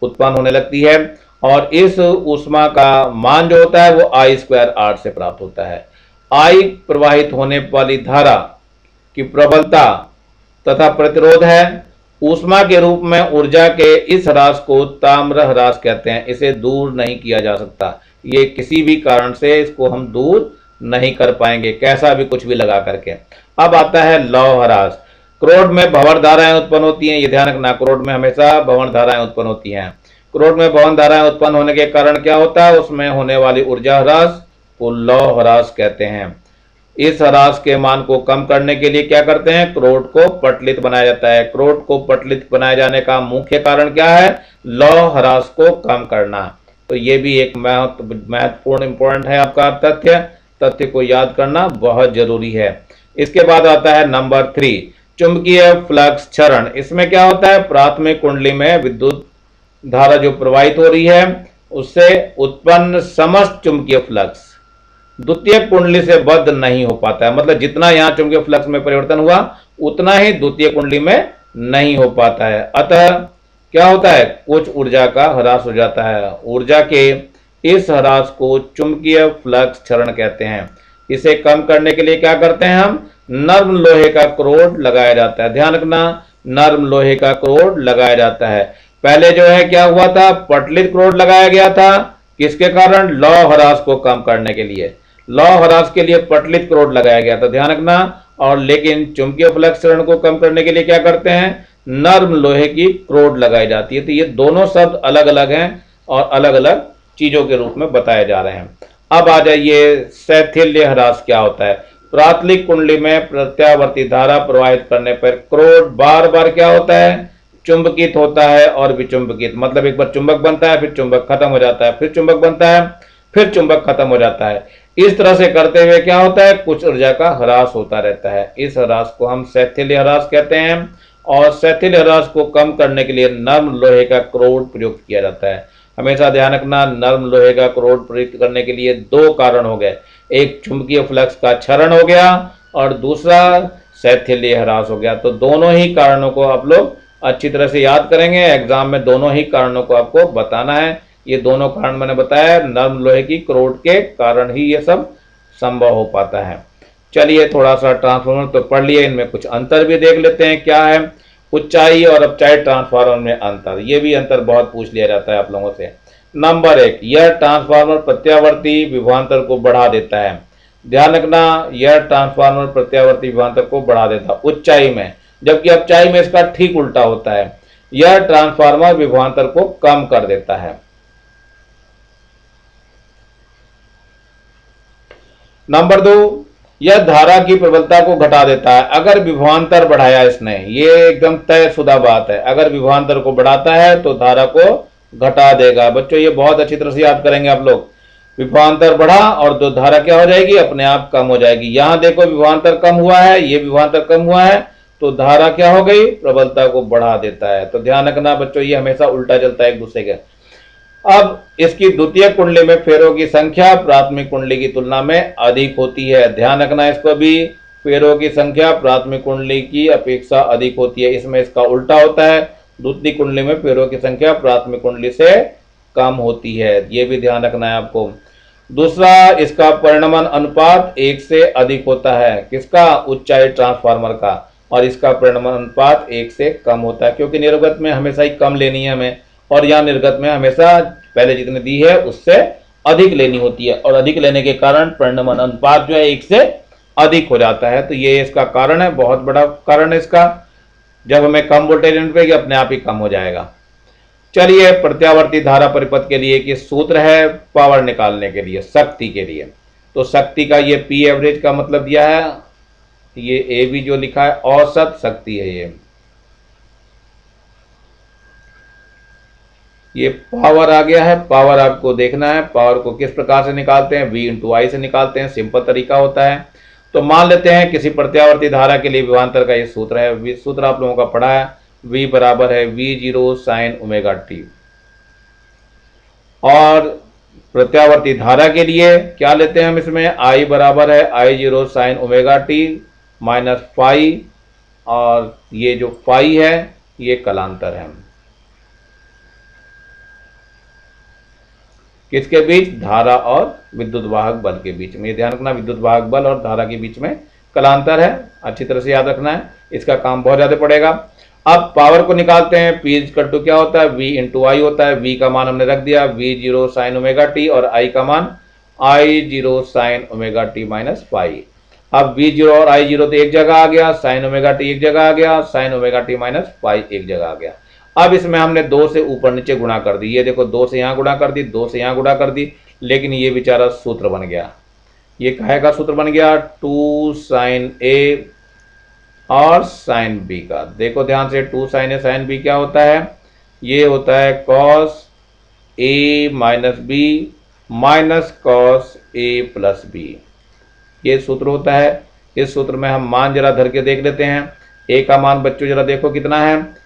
A: उत्पन्न होने लगती है, और इस ऊष्मा का मान जो होता है वो I²R से प्राप्त होता है। I प्रवाहित होने वाली धारा की प्रबलता तथा प्रतिरोध है। ऊष्मा के रूप में ऊर्जा के इस ह्रास को ताम्र ह्रास कहते हैं। इसे दूर नहीं किया जा सकता, ये किसी भी कारण से इसको हम दूर नहीं कर पाएंगे, कैसा भी कुछ भी लगा करके। अब आता है लौह ह्रास। क्रोड में भंवर धाराएं उत्पन्न होती हैं, ये ध्यान रखना, क्रोड में हमेशा भंवर धाराएं उत्पन्न होती हैं। क्रोड में भंवर धाराएं उत्पन्न होने के कारण क्या होता है, उसमें होने वाली ऊर्जा ह्रास को लौह ह्रास कहते हैं। इस ह्रास के मान को कम करने के लिए क्या करते हैं, क्रोड को पटलित बनाया जाता है। क्रोड को पटलित बनाए जाने का मुख्य कारण क्या है, लौह ह्रास को कम करना। तो ये भी एक महत्वपूर्ण इंपॉर्टेंट है आपका तथ्य को याद करना बहुत जरूरी है। इसके बाद आता है नंबर 3, चुंबकीय फ्लक्स क्षरण। इसमें क्या होता है, प्राथमिक कुंडली में विद्युत धारा जो प्रवाहित हो रही है उससे उत्पन्न समस्त चुंबकीय फ्लक्स द्वितीय कुंडली से बद्ध नहीं हो पाता है। मतलब जितना यहां चुंबकीय फ्लक्स में परिवर्तन हुआ उतना ही द्वितीय कुंडली में नहीं हो पाता है। अतः क्या होता है, कुछ ऊर्जा का ह्रास हो जाता है। ऊर्जा के इस ह्रास को चुंबकीय फ्लक्स क्षरण कहते हैं। इसे कम करने के लिए क्या करते हैं, हम नर्म लोहे का क्रोड लगाया जाता है। ध्यान रखना, नर्म लोहे का क्रोड लगाया जाता है। पहले जो है क्या हुआ था, पटलित क्रोड लगाया गया था, किसके कारण, लौह ह्रास को कम करने के लिए। लौह ह्रास के लिए पटलित क्रोड लगाया गया था, ध्यान रखना। और लेकिन चुंबकीय फ्लक्स क्षरण को कम करने के लिए क्या करते हैं, नर्म लोहे की क्रोड लगाई जाती है। तो ये दोनों शब्द अलग अलग हैं और अलग अलग चीजों के रूप में बताए जा रहे हैं। अब आ जाइए शैथिल्य ह्रास क्या होता है। प्राथमिक कुंडली में प्रत्यावर्ती धारा प्रवाहित करने पर क्रोड बार बार क्या होता है, चुंबकित होता है और विचुंबकित। मतलब एक बार चुंबक बनता है, फिर चुंबक खत्म हो जाता है, फिर चुंबक बनता है, फिर चुंबक खत्म हो जाता है। इस तरह से करते हुए क्या होता है, कुछ ऊर्जा का ह्रास होता रहता है। इस ह्रास को हम शैथिल्य ह्रास कहते हैं। और शैथिल्य ह्रास को कम करने के लिए नर्म लोहे का क्रोड प्रयुक्त किया जाता है। हमेशा ध्यान रखना, नर्म लोहे का क्रोड प्रयुक्त करने के लिए 2 कारण हो गए, एक चुंबकीय फ्लक्स का क्षरण हो गया और दूसरा शैथिल्य ह्रास हो गया। तो दोनों ही कारणों को आप लोग अच्छी तरह से याद करेंगे। एग्जाम में दोनों ही कारणों को आपको बताना है ये दोनों कारण मैंने बताया, नर्म लोहे की करोट के कारण ही ये सब संभव हो पाता है। चलिए थोड़ा सा ट्रांसफार्मर तो पढ़ लिए, इनमें कुछ अंतर भी देख लेते हैं क्या है। ऊंचाई और अपचाई ट्रांसफार्मर में अंतर, ये भी अंतर बहुत पूछ लिया जाता है आप लोगों से। नंबर 1, यह ट्रांसफार्मर प्रत्यावर्ती विभवांतर को बढ़ा देता है। ध्यान रखना, यह ट्रांसफार्मर प्रत्यावर्ती विभवांतर को बढ़ा देता है ऊंचाई में, जबकि अपचाई में इसका ठीक उल्टा होता है। यह ट्रांसफार्मर विभवांतर को कम कर देता है। नंबर 2, यह धारा की प्रबलता को घटा देता है। अगर विभवांतर बढ़ाया इसने, ये एकदम तयशुदा बात है, अगर विभवांतर को बढ़ाता है तो धारा को घटा देगा। बच्चों ये बहुत अच्छी तरह से याद करेंगे आप लोग। विभवांतर बढ़ा और तो धारा क्या हो जाएगी, अपने आप कम हो जाएगी। यहां देखो विभवांतर कम हुआ है, ये विभवांतर कम हुआ है, तो धारा क्या हो गई, प्रबलता को बढ़ा देता है। तो ध्यान रखना बच्चों, ये हमेशा उल्टा चलता है एक दूसरे के। अब इसकी द्वितीय कुंडली में फेरों की संख्या प्राथमिक कुंडली की तुलना में अधिक होती है। ध्यान रखना इसको भी, फेरों की संख्या प्राथमिक कुंडली की अपेक्षा अधिक होती है। इसमें इसका उल्टा होता है, द्वितीय कुंडली में फेरों की संख्या प्राथमिक कुंडली से कम होती है। ये भी ध्यान रखना है आपको। दूसरा, इसका परिणमन अनुपात 1 से अधिक होता है। किसका, ऊंचाई ट्रांसफार्मर का। और इसका परिणमन अनुपात 1 से कम होता है, क्योंकि निर्गत में हमेशा ही कम लेनी है हमें, और यहाँ निर्गत में हमेशा पहले जितने दी है उससे अधिक लेनी होती है, और अधिक लेने के कारण परिणमन अनुपात जो है 1 से अधिक हो जाता है। तो ये इसका कारण है, बहुत बड़ा कारण है इसका। जब हमें कम वोल्टेज पे अपने आप ही कम हो जाएगा। चलिए प्रत्यावर्ती धारा परिपथ के लिए कि सूत्र है पावर निकालने के लिए, शक्ति के लिए। तो शक्ति का ये पी एवरेज का मतलब दिया है, ये ए बी जो लिखा है औसत शक्ति है। ये पावर आ गया है। पावर आपको देखना है, पावर को किस प्रकार से निकालते हैं, V इंटू आई से निकालते हैं, सिंपल तरीका होता है। तो मान लेते हैं किसी प्रत्यावर्ती धारा के लिए विभवांतर का ये सूत्र है, सूत्र आप लोगों का पढ़ा है, V बराबर है V0 साइन ओमेगा टी। और प्रत्यावर्ती धारा के लिए क्या लेते हैं हम, इसमें I बराबर है I0 sine omega t minus phi, और ये जो फाई है ये कलांतर है किसके बीच, धारा और विद्युत वाहक बल के बीच में। ध्यान रखना, विद्युत वाहक बल और धारा के बीच में कलांतर है, अच्छी तरह से याद रखना है, इसका काम बहुत ज्यादा पड़ेगा। अब पावर को निकालते हैं, P इक्वल टू क्या होता है, V इंटू आई होता है। V का मान हमने रख दिया V0 साइन ओमेगा टी, और I का मान I0 sine omega t minus phi. अब V0 और I0 तो एक जगह आ गया, साइन ओमेगा टी एक जगह आ गया, sine omega t minus phi एक जगह आ गया। अब इसमें हमने 2 से ऊपर नीचे गुणा कर दी, ये देखो 2 से यहाँ गुणा कर दी, 2 से यहाँ गुणा कर दी, लेकिन ये बेचारा सूत्र बन गया। ये काहे का सूत्र बन गया, 2 साइन ए और साइन बी का। देखो ध्यान से, 2 साइन ए साइन बी क्या होता है, ये होता है cos A minus B minus cos A plus B, ये सूत्र होता है। इस सूत्र में हम मान जरा धर के देख लेते हैं। ए का मान बच्चों जरा देखो कितना है,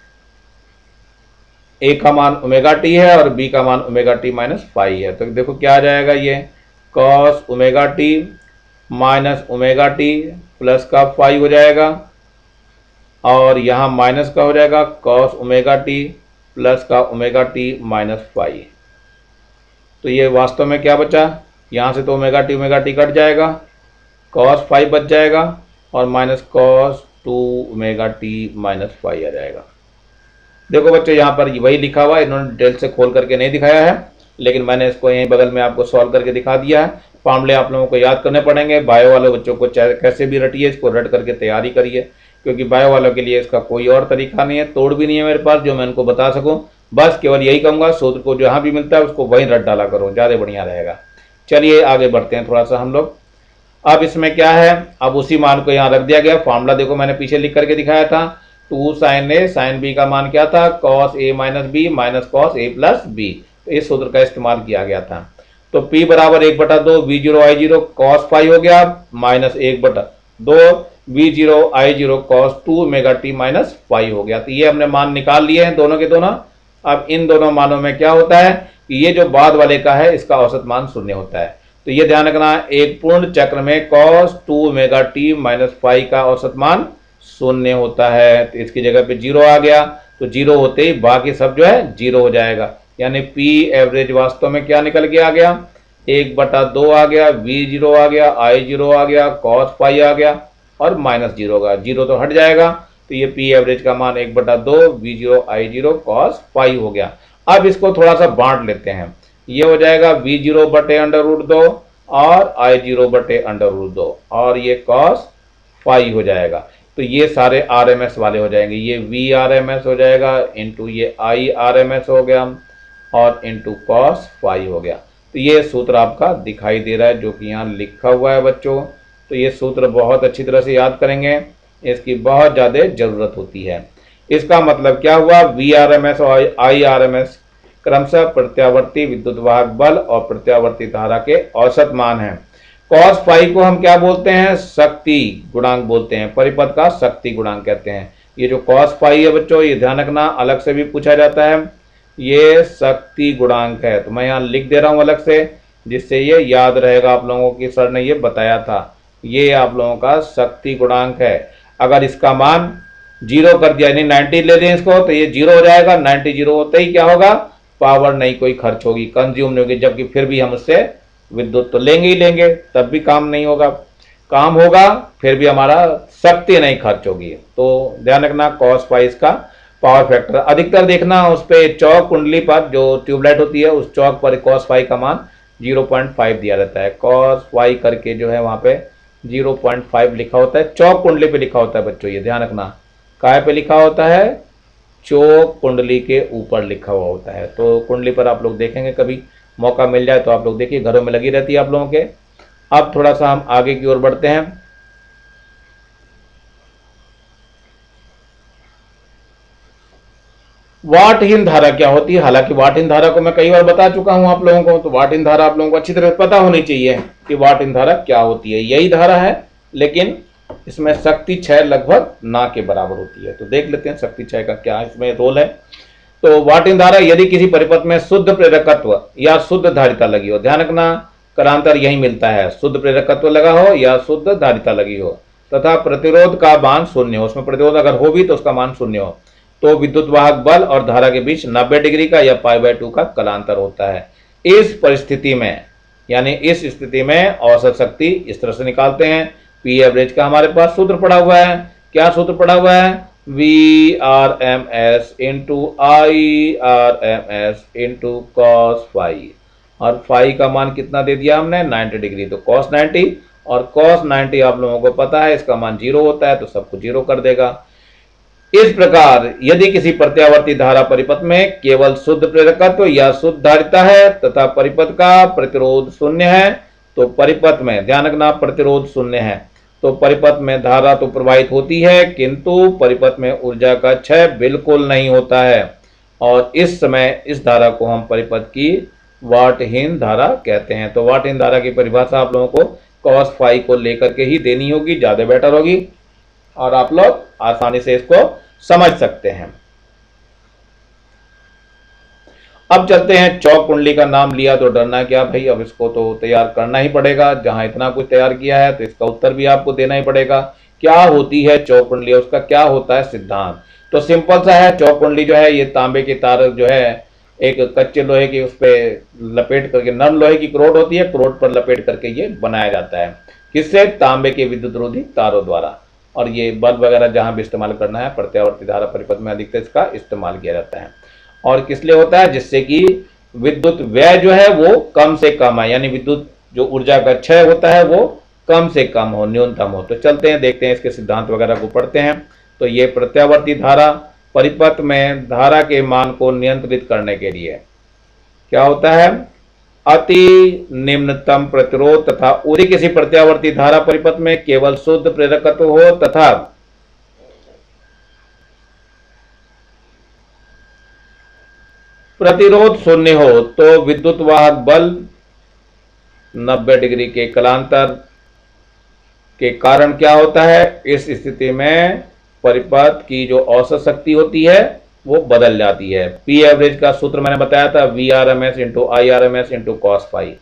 A: ए का मान ओमेगा टी है और बी का मान ओमेगा टी माइनस फाई है। तो देखो क्या आ जाएगा, ये cos omega t minus omega t plus का फाई हो जाएगा, और यहाँ माइनस का हो जाएगा कॉस ओमेगा टी प्लस का ओमेगा टी माइनस फाई। तो ये वास्तव में क्या बचा, यहाँ से तो ओमेगा टी कट जाएगा, कॉस फाई बच जाएगा, और minus cos 2 omega t minus phi आ जाएगा। देखो बच्चों यहाँ पर वही लिखा हुआ है, इन्होंने डिटेल से खोल करके नहीं दिखाया है, लेकिन मैंने इसको यहीं बगल में आपको सॉल्व करके दिखा दिया है। फॉर्मूले आप लोगों को याद करने पड़ेंगे। बायो वाले बच्चों को चाहे कैसे भी रटिए, इसको रट करके तैयारी करिए, क्योंकि बायो वालों के लिए इसका कोई और तरीका नहीं है, तोड़ भी नहीं है मेरे पास जो मैं इनको बता सकूँ। बस केवल यही कहूँगा, सूत्र को जहाँ भी मिलता है उसको वहीं रट डाला करो, ज़्यादा बढ़िया रहेगा। चलिए आगे बढ़ते हैं थोड़ा सा हम लोग। अब इसमें क्या है, अब उसी मान को यहाँ रख दिया गया। फॉर्मूला देखो मैंने पीछे लिख करके दिखाया था, 2 साइन ए साइन बी का मान क्या था, cos A minus B minus cos A plus B. तो इस सूत्र का इस्तेमाल किया गया था। तो P बराबर 1/2 V0 I0 कॉस फाई हो गया, minus 1/2 V0 I0 cos 2 omega t minus phi हो गया। तो ये हमने मान निकाल लिए हैं दोनों के दोनों। अब इन दोनों मानों में क्या होता है कि ये जो बाद वाले का है इसका औसत मान 0 होता है। तो ये ध्यान रखना, एक पूर्ण चक्र में cos 2 omega t minus phi का औसत मान 0 होता है। तो इसकी जगह पे 0 आ गया, तो 0 होते ही बाकी सब जो है 0 हो जाएगा। यानी पी एवरेज वास्तव में क्या निकल के आ गया, 1/2 आ गया, V0 आ गया, I0 आ गया, cos फाई आ गया और -0 होगा, 0 तो हट जाएगा, तो ये पी एवरेज का मान 1/2 V0 I0 cos फाई हो गया। अब इसको थोड़ा सा बांट लेते हैं, ये हो जाएगा V0 बटे √2 और I0 बटे √2 और ये cos फाई हो जाएगा। तो ये सारे RMS वाले हो जाएंगे, ये VRMS हो जाएगा इंटू ये IRMS हो गया और इंटू cos फाई हो गया। तो ये सूत्र आपका दिखाई दे रहा है जो कि यहाँ लिखा हुआ है बच्चों। तो ये सूत्र बहुत अच्छी तरह से याद करेंगे, इसकी बहुत ज़्यादा ज़रूरत होती है। इसका मतलब क्या हुआ, VRMS और IRMS क्रमशः प्रत्यावर्ती विद्युत वाहक बल और प्रत्यावर्ती धारा के औसत मान हैं। cos फाई को हम क्या बोलते हैं, शक्ति गुणांक बोलते हैं, परिपथ का शक्ति गुणांक कहते हैं। ये जो cos फाई है बच्चों, ये ध्यान रखना, अलग से भी पूछा जाता है, ये शक्ति गुणांक है। तो मैं यहाँ लिख दे रहा हूँ अलग से, जिससे ये याद रहेगा आप लोगों की, सर ने ये बताया था, ये आप लोगों का शक्ति गुणांक है। अगर इसका मान 0 कर दिया, यानी 90 ले दें इसको, तो ये 0 हो जाएगा। 90 0 होते ही क्या होगा, पावर नहीं कोई खर्च होगी, कंज्यूम नहीं होगी, जबकि फिर भी हम उससे विद्युत तो लेंगे ही लेंगे, तब भी काम नहीं होगा, काम होगा फिर भी हमारा शक्ति नहीं खर्च होगी। तो ध्यान रखना, cos फाई का पावर फैक्टर अधिकतर देखना, उस पर चौक कुंडली पर जो ट्यूबलाइट होती है उस चौक पर cos फाई का मान 0.5 दिया रहता है, cos फाई करके जो है वहां पे 0.5 लिखा होता है, चौक कुंडली पे लिखा होता है बच्चों, ये ध्यान रखना। काय पे लिखा होता है, चौक कुंडली के ऊपर लिखा हुआ होता है। तो कुंडली पर आप लोग देखेंगे, कभी मौका मिल जाए तो आप लोग देखिए, घरों में लगी रहती है आप लोगों के। अब थोड़ा सा हम आगे की ओर बढ़ते हैं। वाटहीन धारा क्या होती है, हालांकि वाटहीन धारा को मैं कई बार बता चुका हूं आप लोगों को, तो वाटहीन धारा आप लोगों को अच्छी तरह पता होनी चाहिए कि वाटहीन धारा क्या होती है। यही धारा है, लेकिन इसमें शक्ति क्षय लगभग ना के बराबर होती है। तो देख लेते हैं शक्ति क्षय का क्या इसमें रोल है। तो वाटहीन धारा, यदि किसी परिपथ में शुद्ध प्रेरकत्व या शुद्ध धारिता लगी हो, ध्यान रखना करांतर यही मिलता है, शुद्ध प्रेरकत्व लगा हो या शुद्ध धारिता लगी हो, तथा प्रतिरोध का मान शून्य हो, उसमें प्रतिरोध अगर हो भी तो उसका मान शून्य हो, तो विद्युत वाहक बल और धारा के बीच 90 डिग्री का या π/2 का कलांतर होता है। इस परिस्थिति में, यानी इस स्थिति में औसत शक्ति इस तरह से निकालते हैं। पी एवरेज का हमारे पास सूत्र पड़ा हुआ है, क्या सूत्र पड़ा हुआ है, VRMS into IRMS into cos phi, और फाई का मान कितना दे दिया हमने, 90 डिग्री, तो cos 90, और cos 90 आप लोगों को पता है इसका मान 0 होता है, तो सबको 0 कर देगा। इस प्रकार यदि किसी प्रत्यावर्ती धारा परिपथ में केवल शुद्ध प्रेरकत्व या शुद्ध धारिता है तथा परिपथ का प्रतिरोध शून्य है, तो परिपथ में, ध्यान रखना प्रतिरोध शून्य है, तो परिपथ में धारा तो प्रवाहित होती है, किंतु परिपथ में ऊर्जा का क्षय बिल्कुल नहीं होता है, और इस समय इस धारा को हम परिपथ की वाटहीन धारा कहते हैं। तो वाटहीन धारा की परिभाषा आप लोगों को cos फाई को लेकर के ही देनी होगी, ज्यादा बेटर होगी, और आप लोग आसानी से इसको समझ सकते हैं। अब चलते हैं, चौक कुंडली का नाम लिया तो डरना क्या भाई, अब इसको तो तैयार करना ही पड़ेगा, जहां इतना कुछ तैयार किया है तो इसका उत्तर भी आपको देना ही पड़ेगा। क्या होती है चौक कुंडली, उसका क्या होता है सिद्धांत। तो सिंपल सा है, चौक कुंडली जो है ये तांबे की तार जो है एक कच्चे लोहे की उस पर लपेट करके, नर्म लोहे की करोड होती है, करोड पर लपेट करके ये बनाया जाता है, किससे, तांबे के विद्युत रोधी तारों द्वारा। और ये बल्ब वगैरह जहां भी इस्तेमाल करना है, प्रत्यावर्ती धारा परिपथ में अधिकतर इसका इस्तेमाल किया जाता है। और किस लिए होता है, जिससे कि विद्युत व्यय जो है वो कम से कम है, यानी विद्युत जो ऊर्जा का क्षय होता है वो कम से कम हो, न्यूनतम हो। तो चलते हैं, देखते हैं इसके सिद्धांत वगैरह को पढ़ते हैं। तो ये प्रत्यावर्ती धारा परिपथ में धारा के मान को नियंत्रित करने के लिए क्या होता है, अति निम्नतम प्रतिरोध तथा यदि किसी प्रत्यावर्ती धारा परिपथ में केवल शुद्ध प्रेरकत्व हो तथा प्रतिरोध शून्य हो, तो विद्युत वाहक बल 90 डिग्री के कलांतर के कारण क्या होता है, इस स्थिति में परिपथ की जो औसत शक्ति होती है वो बदल जाती है। पी एवरेज का सूत्र मैंने बताया था, VRMS into IRMS into cos phi.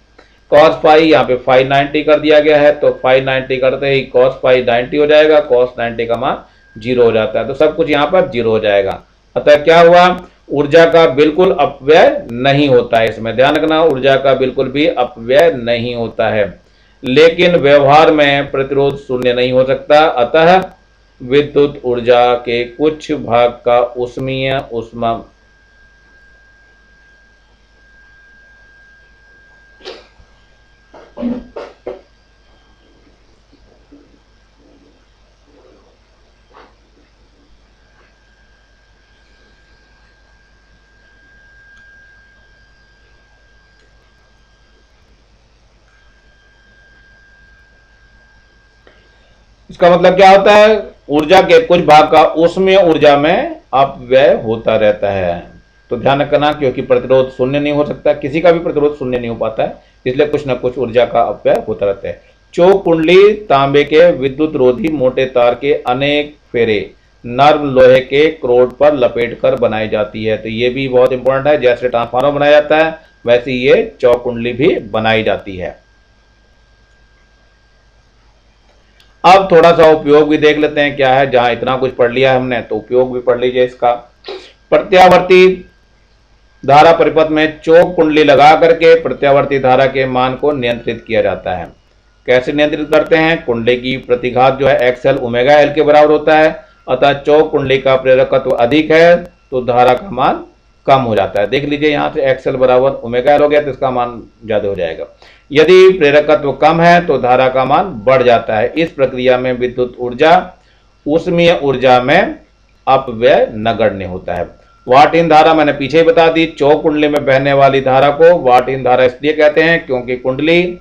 A: cos phi यहाँ पे फाई 90 कर दिया गया है, तो फाई 90 करते ही cos फाई 90 हो जाएगा, cos 90 का मान 0 हो जाता है, तो सब कुछ यहाँ पर 0 हो जाएगा। अतः क्या हुआ, ऊर्जा का बिल्कुल अपव्यय नहीं होता है। इसमें ध्यान रखना, ऊर्जा का बिल्कुल भी अपव्यय नहीं होता है। लेकिन व्यवहार में प्रतिरोध शून्य नहीं हो सकता, अतः विद्युत ऊर्जा के कुछ भाग का ऊष्मीय ऊष्मा इसका मतलब क्या होता है, ऊर्जा के कुछ भाग का ऊष्मीय ऊर्जा में अपव्यय होता रहता है। तो ध्यान रखना, क्योंकि प्रतिरोध शून्य नहीं हो सकता, किसी का भी प्रतिरोध शून्य नहीं हो पाता है, इसलिए कुछ न कुछ ऊर्जा का अपव्यय होता रहता है। चौक कुंडली तांबे के विद्युत रोधी मोटे तार के अनेक फेरे नर्म लोहे के क्रोड पर लपेट कर बनाई जाती है। तो ये भी बहुत इंपॉर्टेंट है, जैसे ट्रांसफार्मर बनाया जाता है वैसे ये चौक कुंडली भी बनाई जाती है। अब थोड़ा सा उपयोग भी देख लेते हैं क्या है। जहां इतना कुछ पढ़ लिया है हमने, तो उपयोग भी पढ़ लीजिए इसका। प्रत्यावर्ती धारा परिपथ में चौक कुंडली लगा करके प्रत्यावर्ती धारा के मान को नियंत्रित किया जाता है। कैसे नियंत्रित करते हैं? कुंडली की प्रतिघात जो है एक्सएल ओमेगा एल के बराबर होता है, अतः चौक कुंडली का प्रेरकत्व अधिक है तो धारा का मान कम हो जाता है। देख लीजिए यहाँ से एक्सएल बराबर ओमेगा एल हो गया तो इसका मान ज्यादा हो जाएगा। यदि प्रेरकत्व कम है तो धारा का मान बढ़ जाता है। इस प्रक्रिया में विद्युत ऊर्जा ऊष्मीय ऊर्जा में अपव्यय नगण्य होता है। वाट-इन धारा मैंने पीछे ही बता दी। चौक कुंडली में बहने वाली धारा को वाट-इन धारा इसलिए कहते हैं क्योंकि कुंडली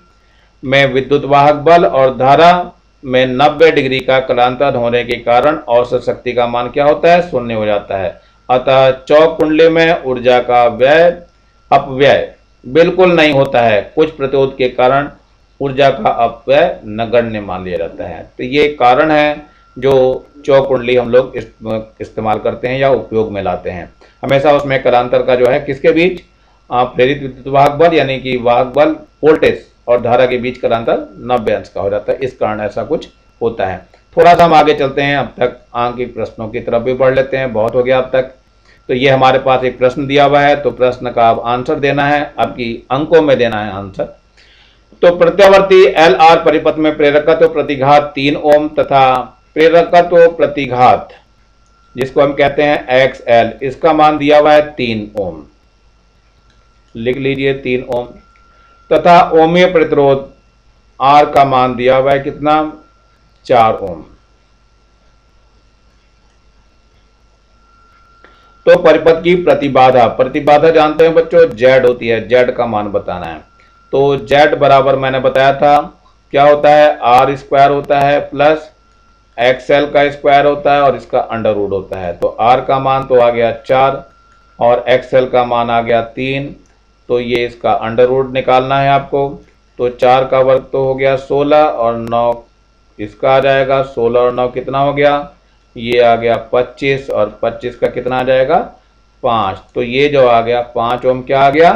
A: में विद्युत वाहक बल और धारा में 90 डिग्री का कलांतर होने के कारण औसत शक्ति का मान क्या होता है? शून्य हो जाता है। अतः चौक कुंडली में ऊर्जा का अपव्यय बिल्कुल नहीं होता है। कुछ प्रतिरोध के कारण ऊर्जा का अपव्यय नगण्य मान लिया जाता है। तो ये कारण है जो चौक कुंडली हम लोग इस्तेमाल करते हैं या उपयोग में लाते हैं। हमेशा उसमें कलांतर का जो है किसके बीच, प्रेरित विद्युत वाहक बल यानी कि वाहक बल वोल्टेज और धारा के बीच कलांतर 90 अंश का हो जाता है। इस कारण ऐसा कुछ होता है। थोड़ा सा हम आगे चलते हैं, अब तक आंकिक प्रश्नों की तरफ भी बढ़ लेते हैं। बहुत हो गया अब तक। तो ये हमारे पास एक प्रश्न दिया हुआ है, तो प्रश्न का अब आंसर देना है, आपकी अंकों में देना है आंसर। तो प्रत्यावर्ती एल आर परिपथ में प्रेरकत्व प्रतिघात 3 ओम तथा प्रेरकत्व प्रतिघात जिसको हम कहते हैं एक्स एल, इसका मान दिया हुआ है 3 ओम। लिख लीजिए 3 ओम। तथा ओमीय प्रतिरोध आर का मान दिया हुआ है कितना? 4 ओम। तो परिपथ की प्रतिबाधा जानते हैं बच्चों, जेड होती है। जेड का मान बताना है। तो जेड बराबर मैंने बताया था क्या होता है, आर स्क्वायर होता है प्लस एक्सएल का स्क्वायर होता है और इसका अंडर रूट होता है। तो आर का मान तो आ गया 4 और एक्सएल का मान आ गया 3, तो ये इसका अंडर रूट निकालना है आपको। तो 4 का वर्ग तो हो गया 16 और 9 इसका आ जाएगा। 16 और 9 कितना हो गया? ये आ गया 25 और 25 का कितना आ जाएगा? 5। तो ये जो आ गया 5 ओम क्या आ गया?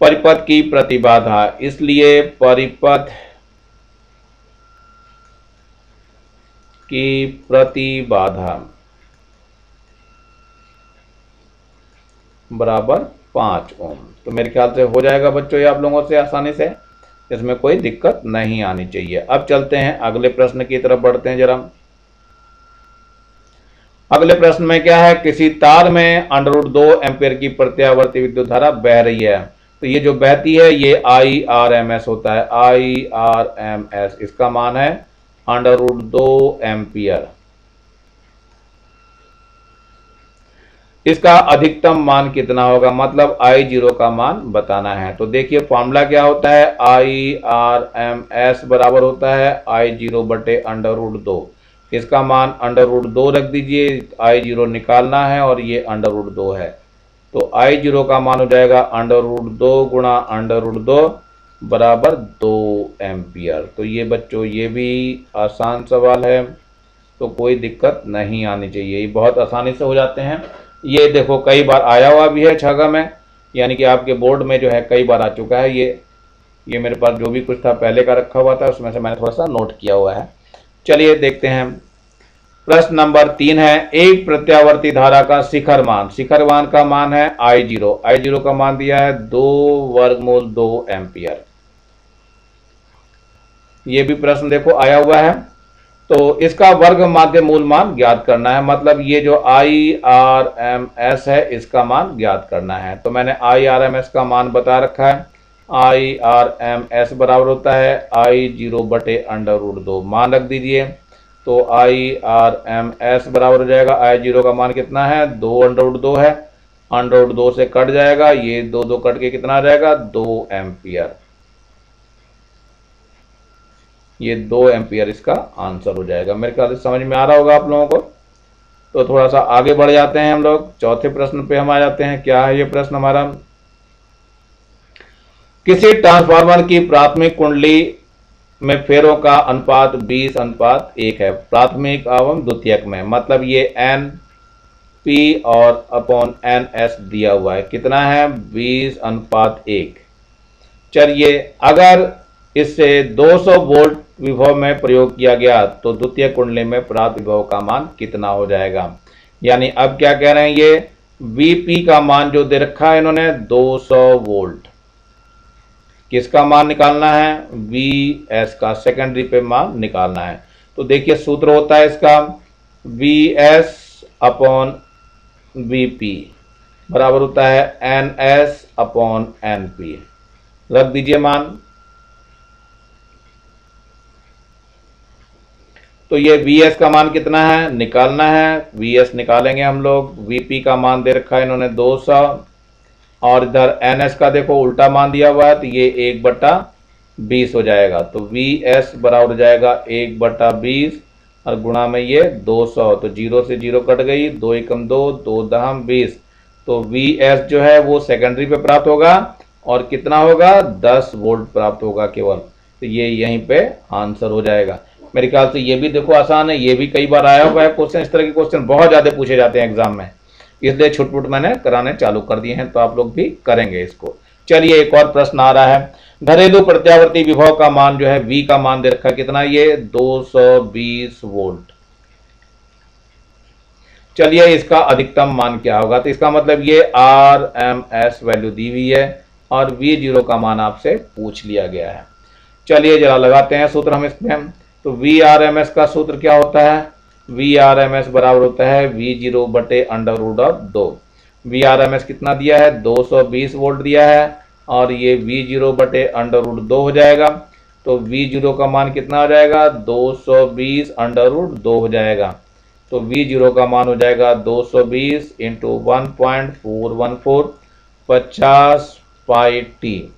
A: परिपथ की प्रतिबाधा। इसलिए परिपथ की प्रतिबाधा बराबर 5 ओम। तो मेरे ख्याल से हो जाएगा बच्चों ये आप लोगों से आसानी से, इसमें कोई दिक्कत नहीं आनी चाहिए। अब चलते हैं अगले प्रश्न की तरफ बढ़ते हैं जरा। अगले प्रश्न में क्या है, किसी तार में √2 एम्पीयर की प्रत्यावर्ती विद्युत धारा बह रही है। तो ये जो बहती है ये IRMS होता है। IRMS इसका मान है √2 एम्पीयर। इसका अधिकतम मान कितना होगा, मतलब I0 का मान बताना है। तो देखिए फॉर्मूला क्या होता है, IRMS बराबर होता है I0 बटे √2। इसका मान √2 रख दीजिए, I0 निकालना है और ये √2 है। तो I0 का मान हो जाएगा √2 गुणा √2 बराबर 2 एम्पियर। तो ये बच्चों ये भी आसान सवाल है, तो कोई दिक्कत नहीं आनी चाहिए, ये बहुत आसानी से हो जाते हैं। ये देखो कई बार आया हुआ भी है छागा में, यानी कि आपके बोर्ड में जो है कई बार आ चुका है। ये मेरे पास जो भी कुछ था पहले का रखा हुआ था, उसमें से मैंने थोड़ा सा नोट किया हुआ है। चलिए देखते हैं प्रश्न नंबर 3 है, एक प्रत्यावर्ती धारा का शिखर मान का मान है I0 का मान दिया है 2 एम्पियर। ये भी प्रश्न देखो आया हुआ है। तो इसका वर्ग माध्य मूल मान ज्ञात करना है, मतलब ये जो IRMS है इसका मान ज्ञात करना है। तो मैंने IRMS का मान बता रखा है, IRMS बराबर होता है I0/√2। मान रख दीजिए, तो IRMS बराबर हो जाएगा, I0 का मान कितना है 2/√2 है, √2 से कट जाएगा, ये 2 कट के कितना आ जाएगा 2 एम्पियर। ये 2 एम्पियर इसका आंसर हो जाएगा। मेरे ख्याल से समझ में आ रहा होगा आप लोगों को। तो थोड़ा सा आगे बढ़ जाते हैं हम लोग, चौथे प्रश्न पे हम आ जाते हैं। क्या है ये प्रश्न हमारा, किसी ट्रांसफार्मर की प्राथमिक कुंडली में फेरों का अनुपात 20:1 है, प्राथमिक एवं द्वितीयक में, मतलब ये NP और अपॉन NS दिया हुआ है, कितना है 20:1। चलिए, अगर इससे 200 वोल्ट विभव में प्रयोग किया गया तो द्वितीय कुंडली में प्राप्त विभव का मान कितना हो जाएगा। यानी अब क्या कह रहे हैं, ये Vp का मान जो दे रखा है इन्होंने 200 वोल्ट, किसका मान निकालना है Vs का, सेकेंडरी पे मान निकालना है। तो देखिए सूत्र होता है इसका Vs अपॉन Vp बराबर होता है NS अपॉन NP। रख दीजिए मान। तो ये Vs का मान कितना है निकालना है, Vs निकालेंगे हम लोग। Vp का मान दे रखा है इन्होंने 200, और इधर NS का देखो उल्टा मान दिया हुआ है, तो ये 1/20 हो जाएगा। तो Vs बराबर हो जाएगा 1/20 और गुणा में ये 200, तो 0 से 0 कट गई, 2 एकम 2, 2 दहम 20। तो Vs जो है वो सेकेंडरी पे प्राप्त होगा, और कितना होगा 10 वोल्ट प्राप्त होगा केवल। तो ये यहीं पे आंसर हो जाएगा। मेरे ख्याल से ये भी देखो आसान है, ये भी कई बार आया हुआ है क्वेश्चन। इस तरह के क्वेश्चन बहुत ज्यादा पूछे जाते हैं एग्जाम में, इसलिए छुटपुट मैंने कराने चालू कर दिए हैं, तो आप लोग भी करेंगे इसको। चलिए एक और प्रश्न आ रहा है, घरेलू प्रत्यावर्ती विभव का मान जो है V का मान दे रखा है, कितना ये 220 वोल्ट। चलिए इसका अधिकतम मान क्या होगा, तो इसका मतलब ये RMS वैल्यू दी हुई है और V0 का मान आपसे पूछ लिया गया है। चलिए जरा लगाते हैं सूत्र हम इसमें। तो VRMS का सूत्र क्या होता है, VRMS बराबर होता है V0/√2। VRMS कितना दिया है 220 वोल्ट दिया है, और ये V0/√2 हो जाएगा। तो V0 का मान कितना हो जाएगा 220/√2 हो जाएगा। तो V0 का मान हो जाएगा 220 इंटू 1.414 50 पाई टी।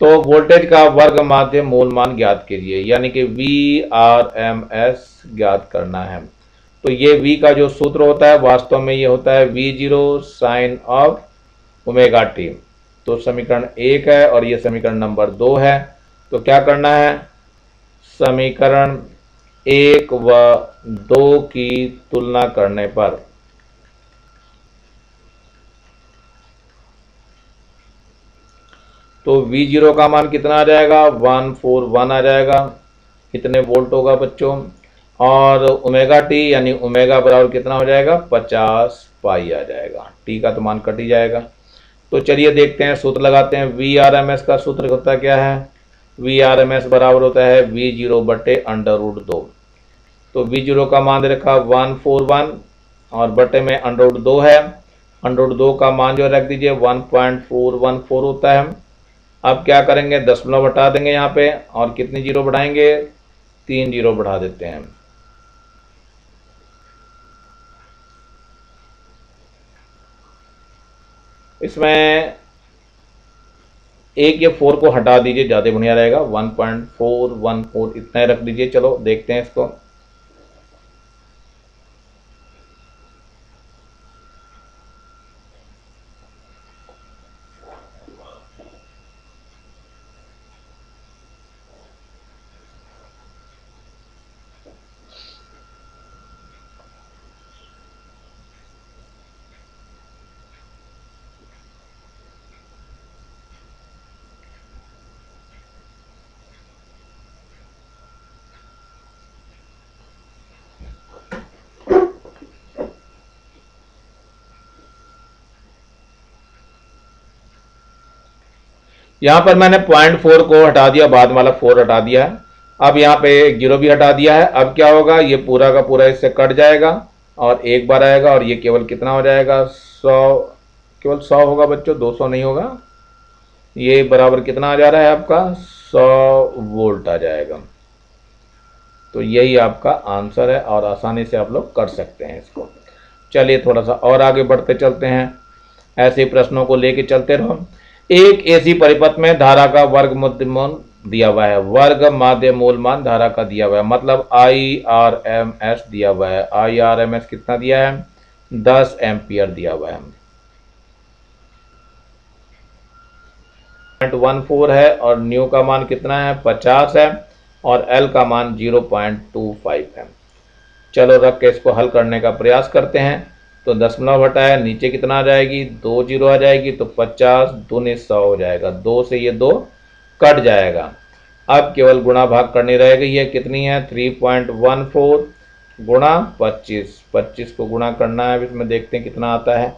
A: तो वोल्टेज का वर्ग माध्य मूल मान ज्ञात कीजिए, यानी कि VRMS ज्ञात करना है। तो ये V का जो सूत्र होता है वास्तव में ये होता है V0 sign of omega T. तो समीकरण 1 है और ये समीकरण नंबर 2 है। तो क्या करना है, समीकरण 1 व 2 की तुलना करने पर तो V0 का मान कितना आ जाएगा 141 आ जाएगा, कितने वोल्ट होगा बच्चों, और ओमेगा टी यानी ओमेगा बराबर कितना हो जाएगा 50 पाई आ जाएगा। टी का तो मान कट ही जाएगा। तो चलिए देखते हैं, सूत्र लगाते हैं। VRMS का सूत्र होता क्या है, VRMS बराबर होता है V0/√2। तो V0 का मान दे रखा 141 और बटे में √2 है, √2 का मान जो रख दीजिए 1.414 होता है। अब क्या करेंगे, दशमलव बढ़ा देंगे यहाँ पे, और कितनी जीरो बढ़ाएंगे 3 जीरो बढ़ा देते हैं। इसमें एक ये 4 को हटा दीजिए, ज़्यादा बढ़िया रहेगा, 1.414 इतना रख दीजिए। चलो देखते हैं इसको। यहाँ पर मैंने 0.4 को हटा दिया, बाद वाला 4 हटा दिया है। अब यहाँ पे 0 भी हटा दिया है। अब क्या होगा, ये पूरा का पूरा इससे कट जाएगा और एक बार आएगा और ये केवल कितना हो जाएगा, 100, केवल 100 होगा बच्चों, 200 नहीं होगा। ये बराबर कितना आ जा रहा है आपका, 100 वोल्ट आ जाएगा। तो यही आपका आंसर है और आसानी से आप लोग कर सकते हैं इसको। चलिए थोड़ा सा और आगे बढ़ते चलते हैं, ऐसे प्रश्नों को लेके चलते रहो। एक एसी परिपथ में धारा का वर्ग माध्य मान दिया हुआ है, वर्ग माध्य मूल मान धारा का दिया हुआ है, मतलब IRMS दिया हुआ है। IRMS कितना दिया है, 10 एम्पियर दिया हुआ है। 0.14 है और न्यू का मान कितना है, 50 है और L का मान 0.25 है। चलो रख के इसको हल करने का प्रयास करते हैं। तो दशमलव हटाया, नीचे कितना आ जाएगी, 2 जीरो आ जाएगी, तो 50 दूनी 100 हो जाएगा। 2 से ये 2 कट जाएगा। अब केवल गुणा भाग करनी रह गई है, कितनी है, 3.14 गुणा 25। 25 को गुणा करना है, इसमें देखते हैं कितना आता है।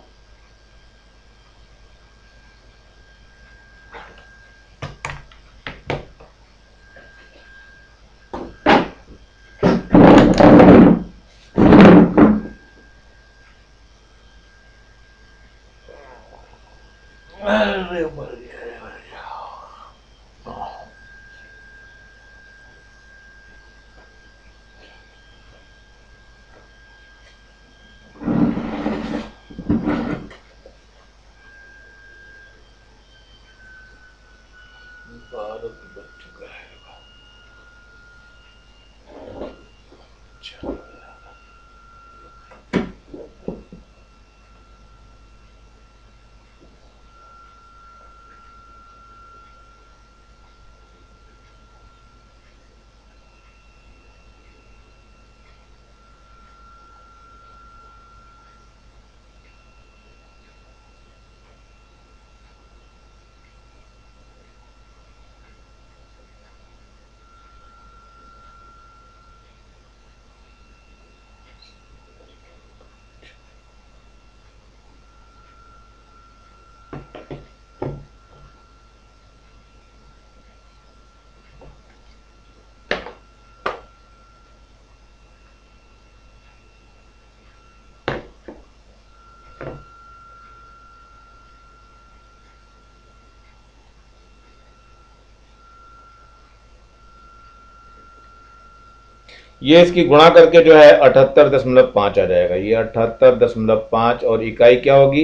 A: ये इसकी गुणा करके जो है 78.5 आ जाएगा। ये 78.5 और इकाई क्या होगी,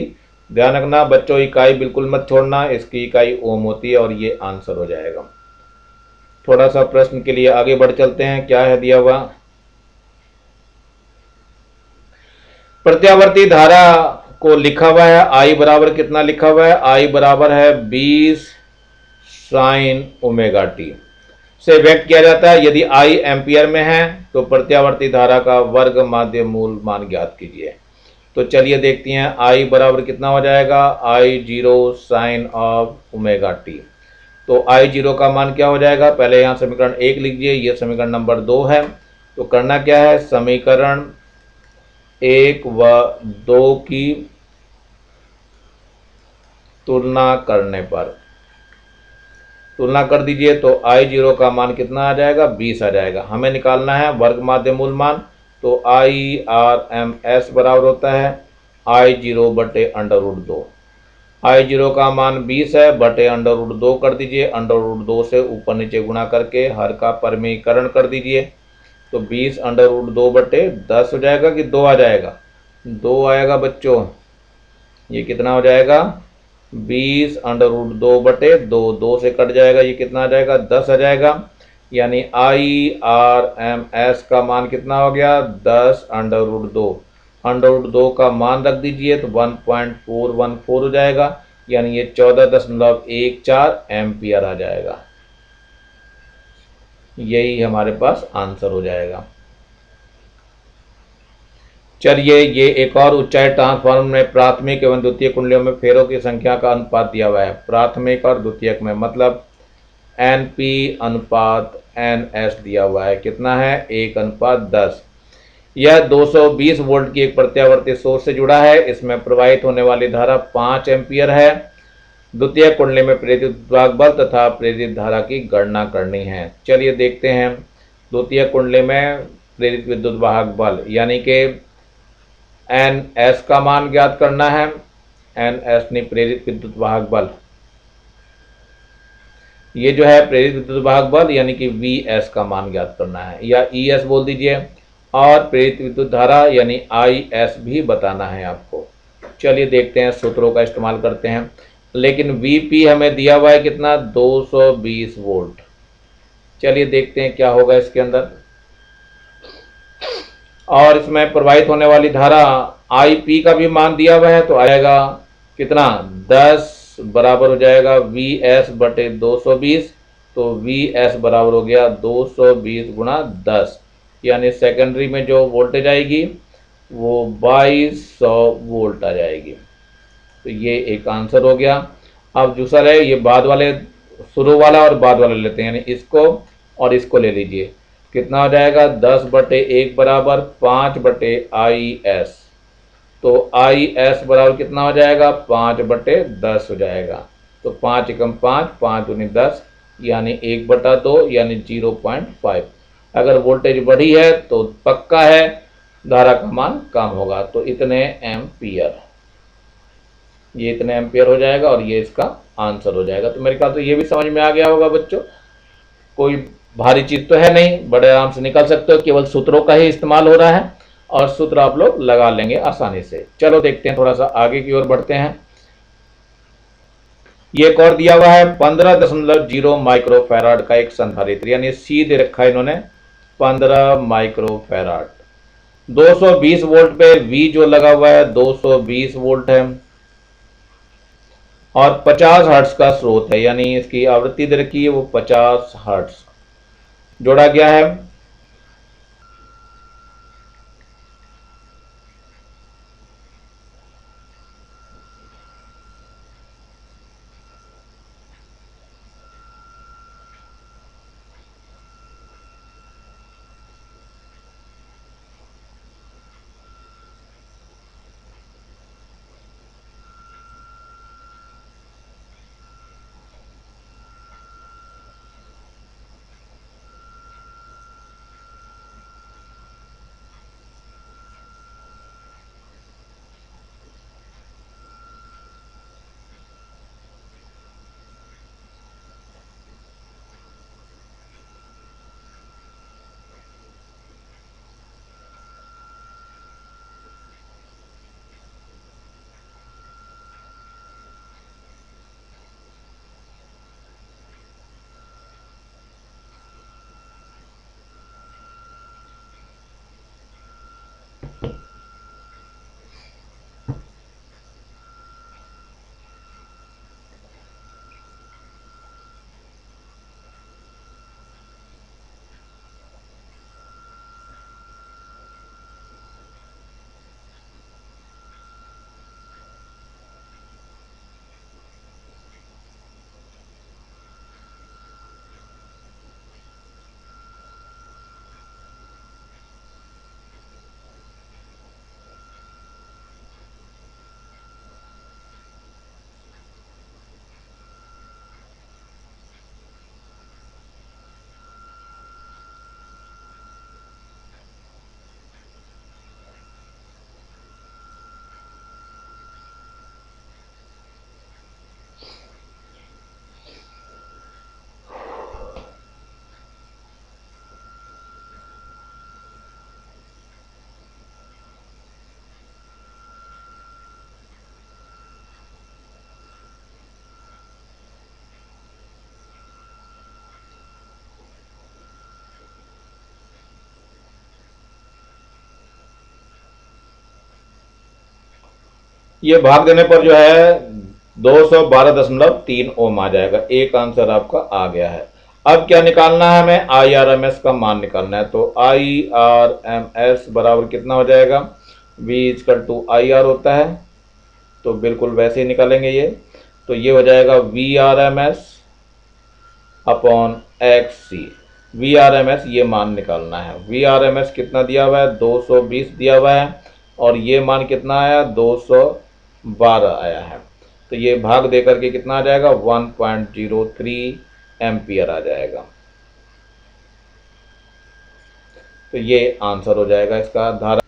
A: ध्यान रखना बच्चों, इकाई बिल्कुल मत छोड़ना, इसकी इकाई ओम होती है और ये आंसर हो जाएगा। थोड़ा सा प्रश्न के लिए आगे बढ़ चलते हैं, क्या है दिया हुआ, प्रत्यावर्ती धारा को लिखा हुआ है, I बराबर कितना लिखा हुआ है, I बराबर है 20 साइन ओमेगा टी से व्यक्त किया जाता है। यदि I एम्पियर में है तो प्रत्यावर्ती धारा का वर्ग माध्य मूल मान ज्ञात कीजिए। तो चलिए देखते हैं, I बराबर कितना हो जाएगा, I0 sign of omega T. तो I0 का मान क्या हो जाएगा, पहले यहाँ समीकरण 1 लीजिए, ये समीकरण नंबर 2 है। तो करना क्या है, समीकरण 1 व 2 की तुलना करने पर तुलना कर दीजिए तो I0 का मान कितना आ जाएगा, 20 आ जाएगा। हमें निकालना है वर्ग माध्य मूल मान, तो IRMS बराबर होता है I0 बटे √2। I0 का मान 20 है, बटे √2 कर दीजिए, √2 से ऊपर नीचे गुणा करके हर का परिमीकरण कर दीजिए। तो 20 √2 बटे 10 हो जाएगा कि 2 आ जाएगा, 2 आएगा बच्चों। ये कितना हो जाएगा, 20 √2 बटे 2, 2 से कट जाएगा, ये कितना आ जाएगा, 10 आ जाएगा। यानी IRMS का मान कितना हो गया, 10 √2 का मान रख दीजिए तो 1.414 हो जाएगा, यानी ये 14.14 एम्पियर आ जाएगा। यही हमारे पास आंसर हो जाएगा। चलिए ये एक और ऊंचाई ट्रांसफार्मर में प्राथमिक एवं द्वितीय कुंडलियों में फेरों की संख्या का अनुपात दिया हुआ है। प्राथमिक और द्वितीयक में मतलब NP अनुपात NS दिया हुआ है, कितना है, 1:10। यह 220 वोल्ट की एक प्रत्यावर्ती सोर्स से जुड़ा है। इसमें प्रवाहित होने वाली धारा 5 एम्पियर है। द्वितीय कुंडली में प्रेरित विद्युत बल तथा प्रेरित धारा की गणना करनी है। चलिए देखते हैं। द्वितीय कुंडली में प्रेरित विद्युत वाहक बल यानी कि एन एस का मान ज्ञात करना है। एन एस ने प्रेरित विद्युत वाहक बल, ये जो है प्रेरित विद्युत वाहक बल यानी कि वी एस का मान ज्ञात करना है, या ई एस बोल दीजिए। और प्रेरित विद्युत धारा यानी आई एस भी बताना है आपको। चलिए देखते हैं, सूत्रों का इस्तेमाल करते हैं। लेकिन वीपी हमें दिया हुआ है कितना, 220 वोल्ट। चलिए देखते हैं क्या होगा इसके अंदर। और इसमें प्रवाहित होने वाली धारा आईपी का भी मान दिया हुआ है, तो आएगा कितना, 10 बराबर हो जाएगा वी एस बटे 220। तो वी एस बराबर हो गया 220 गुणा 10, यानी सेकेंडरी में जो वोल्टेज आएगी वो 2200 वोल्ट आ जाएगी। तो ये एक आंसर हो गया। अब दूसरा है, ये बाद वाले, शुरू वाला और बाद वाला लेते हैं, यानी इसको और इसको ले लीजिए। कितना हो जाएगा, 10/1 बराबर 5/IS। तो IS बराबर कितना हो जाएगा, 5/10 हो जाएगा। तो 5 एकम 5, 5 दूनी 10, यानी 1/2 यानी 0.5। अगर वोल्टेज बढ़ी है तो पक्का है धारा का मान कम होगा। तो इतने एम्पियर, ये इतने एम्पियर हो जाएगा और ये इसका आंसर हो जाएगा। तो मेरे ख्याल से ये भी समझ में आ गया होगा बच्चों। कोई भारी चीज तो है नहीं, बड़े आराम से निकल सकते हो, केवल सूत्रों का ही इस्तेमाल हो रहा है और सूत्र आप लोग लगा लेंगे आसानी से। चलो देखते हैं, थोड़ा सा आगे की ओर बढ़ते हैं। ये एक और दिया हुआ है 15.0 माइक्रोफैराड का एक संधारित्र, यानी सी दे रखा है इन्होंने 15 माइक्रोफैराड। 220 वोल्ट पे वी जो लगा हुआ है 220 वोल्ट है और 50 हर्ट्ज का स्रोत है, यानी इसकी आवृत्ति दे रखी है वो 50 हर्ट्ज जोड़ा गया है। ये भाग देने पर जो है 212.3 ओम आ जाएगा। एक आंसर आपका आ गया है। अब क्या निकालना है हमें, IRMS का मान निकालना है। तो IRMS बराबर कितना हो जाएगा, V = IR होता है, तो बिल्कुल वैसे ही निकालेंगे ये। तो ये हो जाएगा VRMS अपॉन XC। VRMS ये मान निकालना है। VRMS कितना दिया हुआ है, 220 दिया हुआ है और ये मान कितना आया, 212 आया है। तो ये भाग दे करके कितना आ जाएगा, 1.03 एम्पियर आ जाएगा। तो ये आंसर हो जाएगा इसका। धारा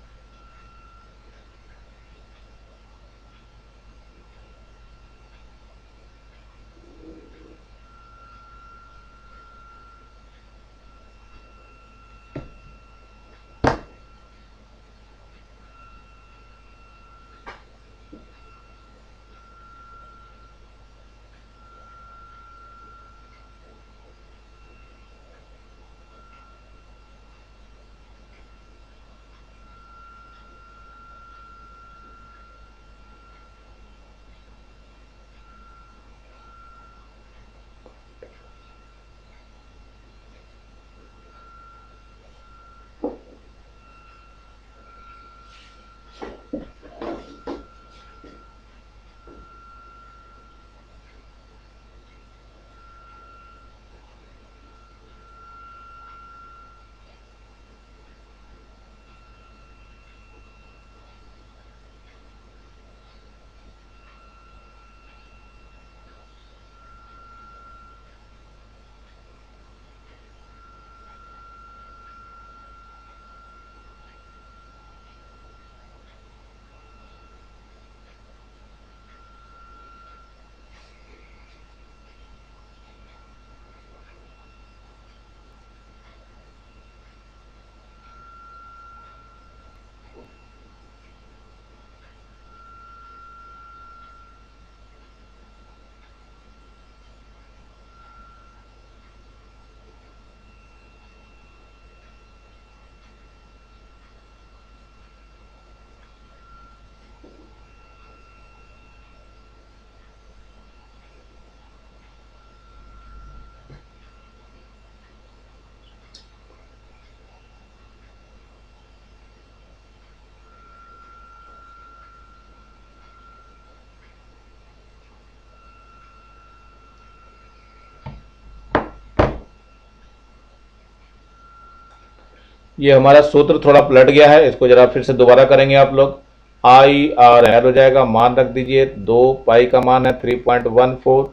A: ये हमारा सूत्र थोड़ा पलट गया है, इसको जरा फिर से दोबारा करेंगे आप लोग। आई आर एल हो जाएगा, मान रख दीजिए 2, पाई का मान है 3.14,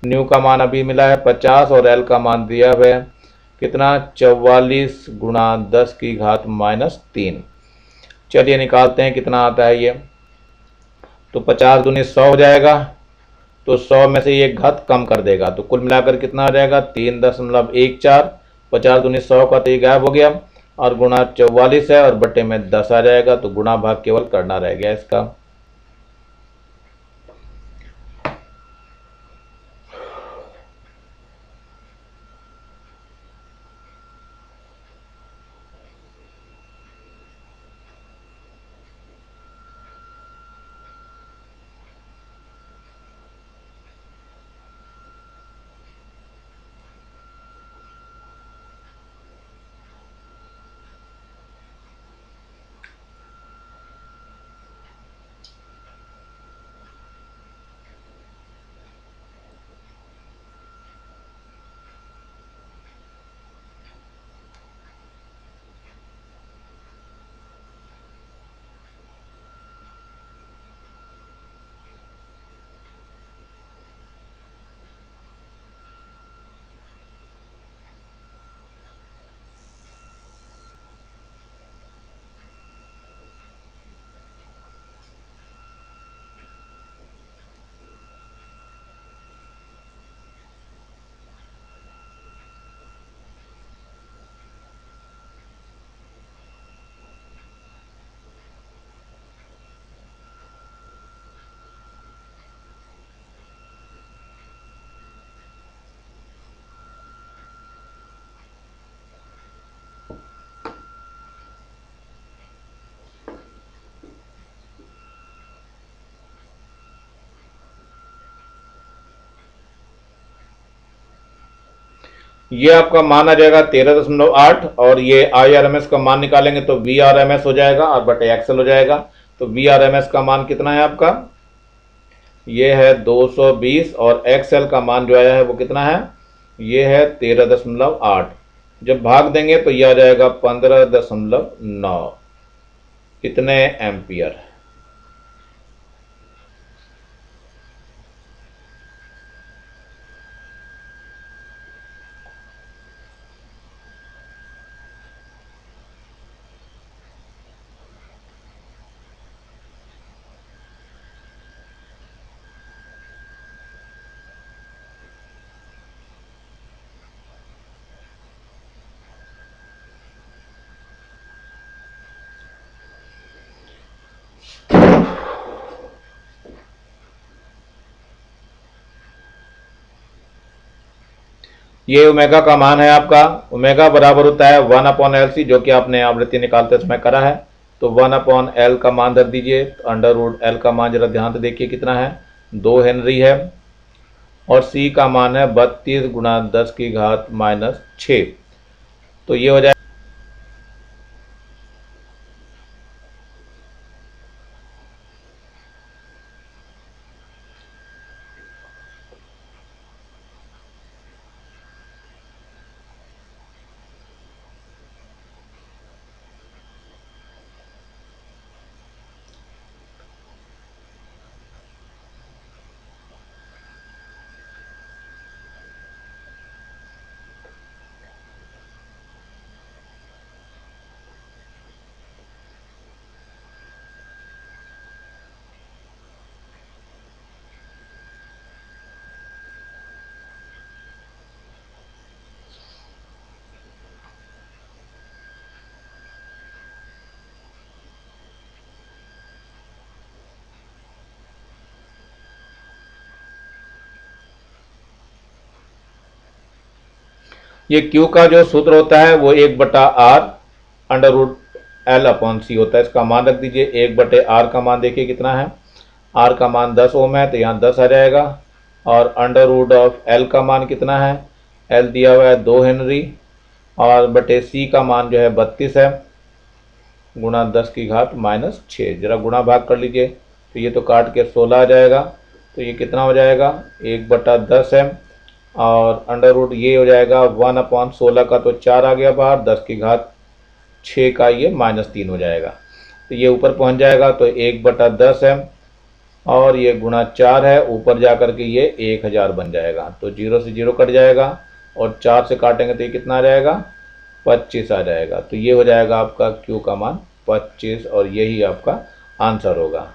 A: न्यू का मान अभी मिला है 50 और एल का मान दिया हुआ है कितना, 44 गुणा 10 की घात -3। चलिए निकालते हैं कितना आता है ये। तो 50 दूनी 100 हो जाएगा, तो 100 में से ये घात कम कर देगा, तो कुल मिलाकर कितना आ जाएगा 3.14। 50 दूनी 100 का तो ये गायब हो गया, और गुणा 44 है और बट्टे में 10 आ जाएगा, तो गुणा भाग केवल करना रह गया इसका। ये आपका मान आ जाएगा 13.8, और ये आई आर एम एस का मान निकालेंगे तो वी आर एम एस हो जाएगा और बटे एक्सएल हो जाएगा। तो वी आर एम एस का मान कितना है आपका, ये है 220, और एक्सएल का मान जो आया है वो कितना है, ये है 13.8। जब भाग देंगे तो ये आ जाएगा 15.9 इतने एम्पियर। ये ओमेगा का मान है आपका। ओमेगा बराबर होता है 1/LC, जो कि आपने आवृत्ति निकालते समय करा है। तो 1/L का मान धर दीजिए। √L का मान जरा ध्यान से देखिए कितना है, 2 हेनरी है। और C का मान है 32 × 10⁻⁻6। तो ये हो जाए। ये Q का जो सूत्र होता है वो 1/R √L/C होता है। इसका मान रख दीजिए। 1/R का मान देखिए कितना है, R का मान 10 ओम है, तो यहाँ 10 आ जाएगा। और √L का मान कितना है, L दिया हुआ है 2 हेनरी, और बटे C का मान जो है 32 है, गुणा 10⁻⁻6। जरा गुणा भाग कर लीजिए, तो ये तो काट के 16 आ जाएगा। तो ये कितना हो जाएगा, 1/10 है। और √ ये हो जाएगा 1/16 का, तो 4 आ गया बाहर, 10⁻6 का ये -3 हो जाएगा। तो ये ऊपर पहुंच जाएगा, तो 1/10 है और ये गुणा 4 है, ऊपर जा कर के ये 1000 बन जाएगा। तो 0 से 0 कट जाएगा और 4 से काटेंगे तो ये कितना आ जाएगा, 25 आ जाएगा। तो ये हो जाएगा आपका Q का मान 25, और यही आपका आंसर होगा।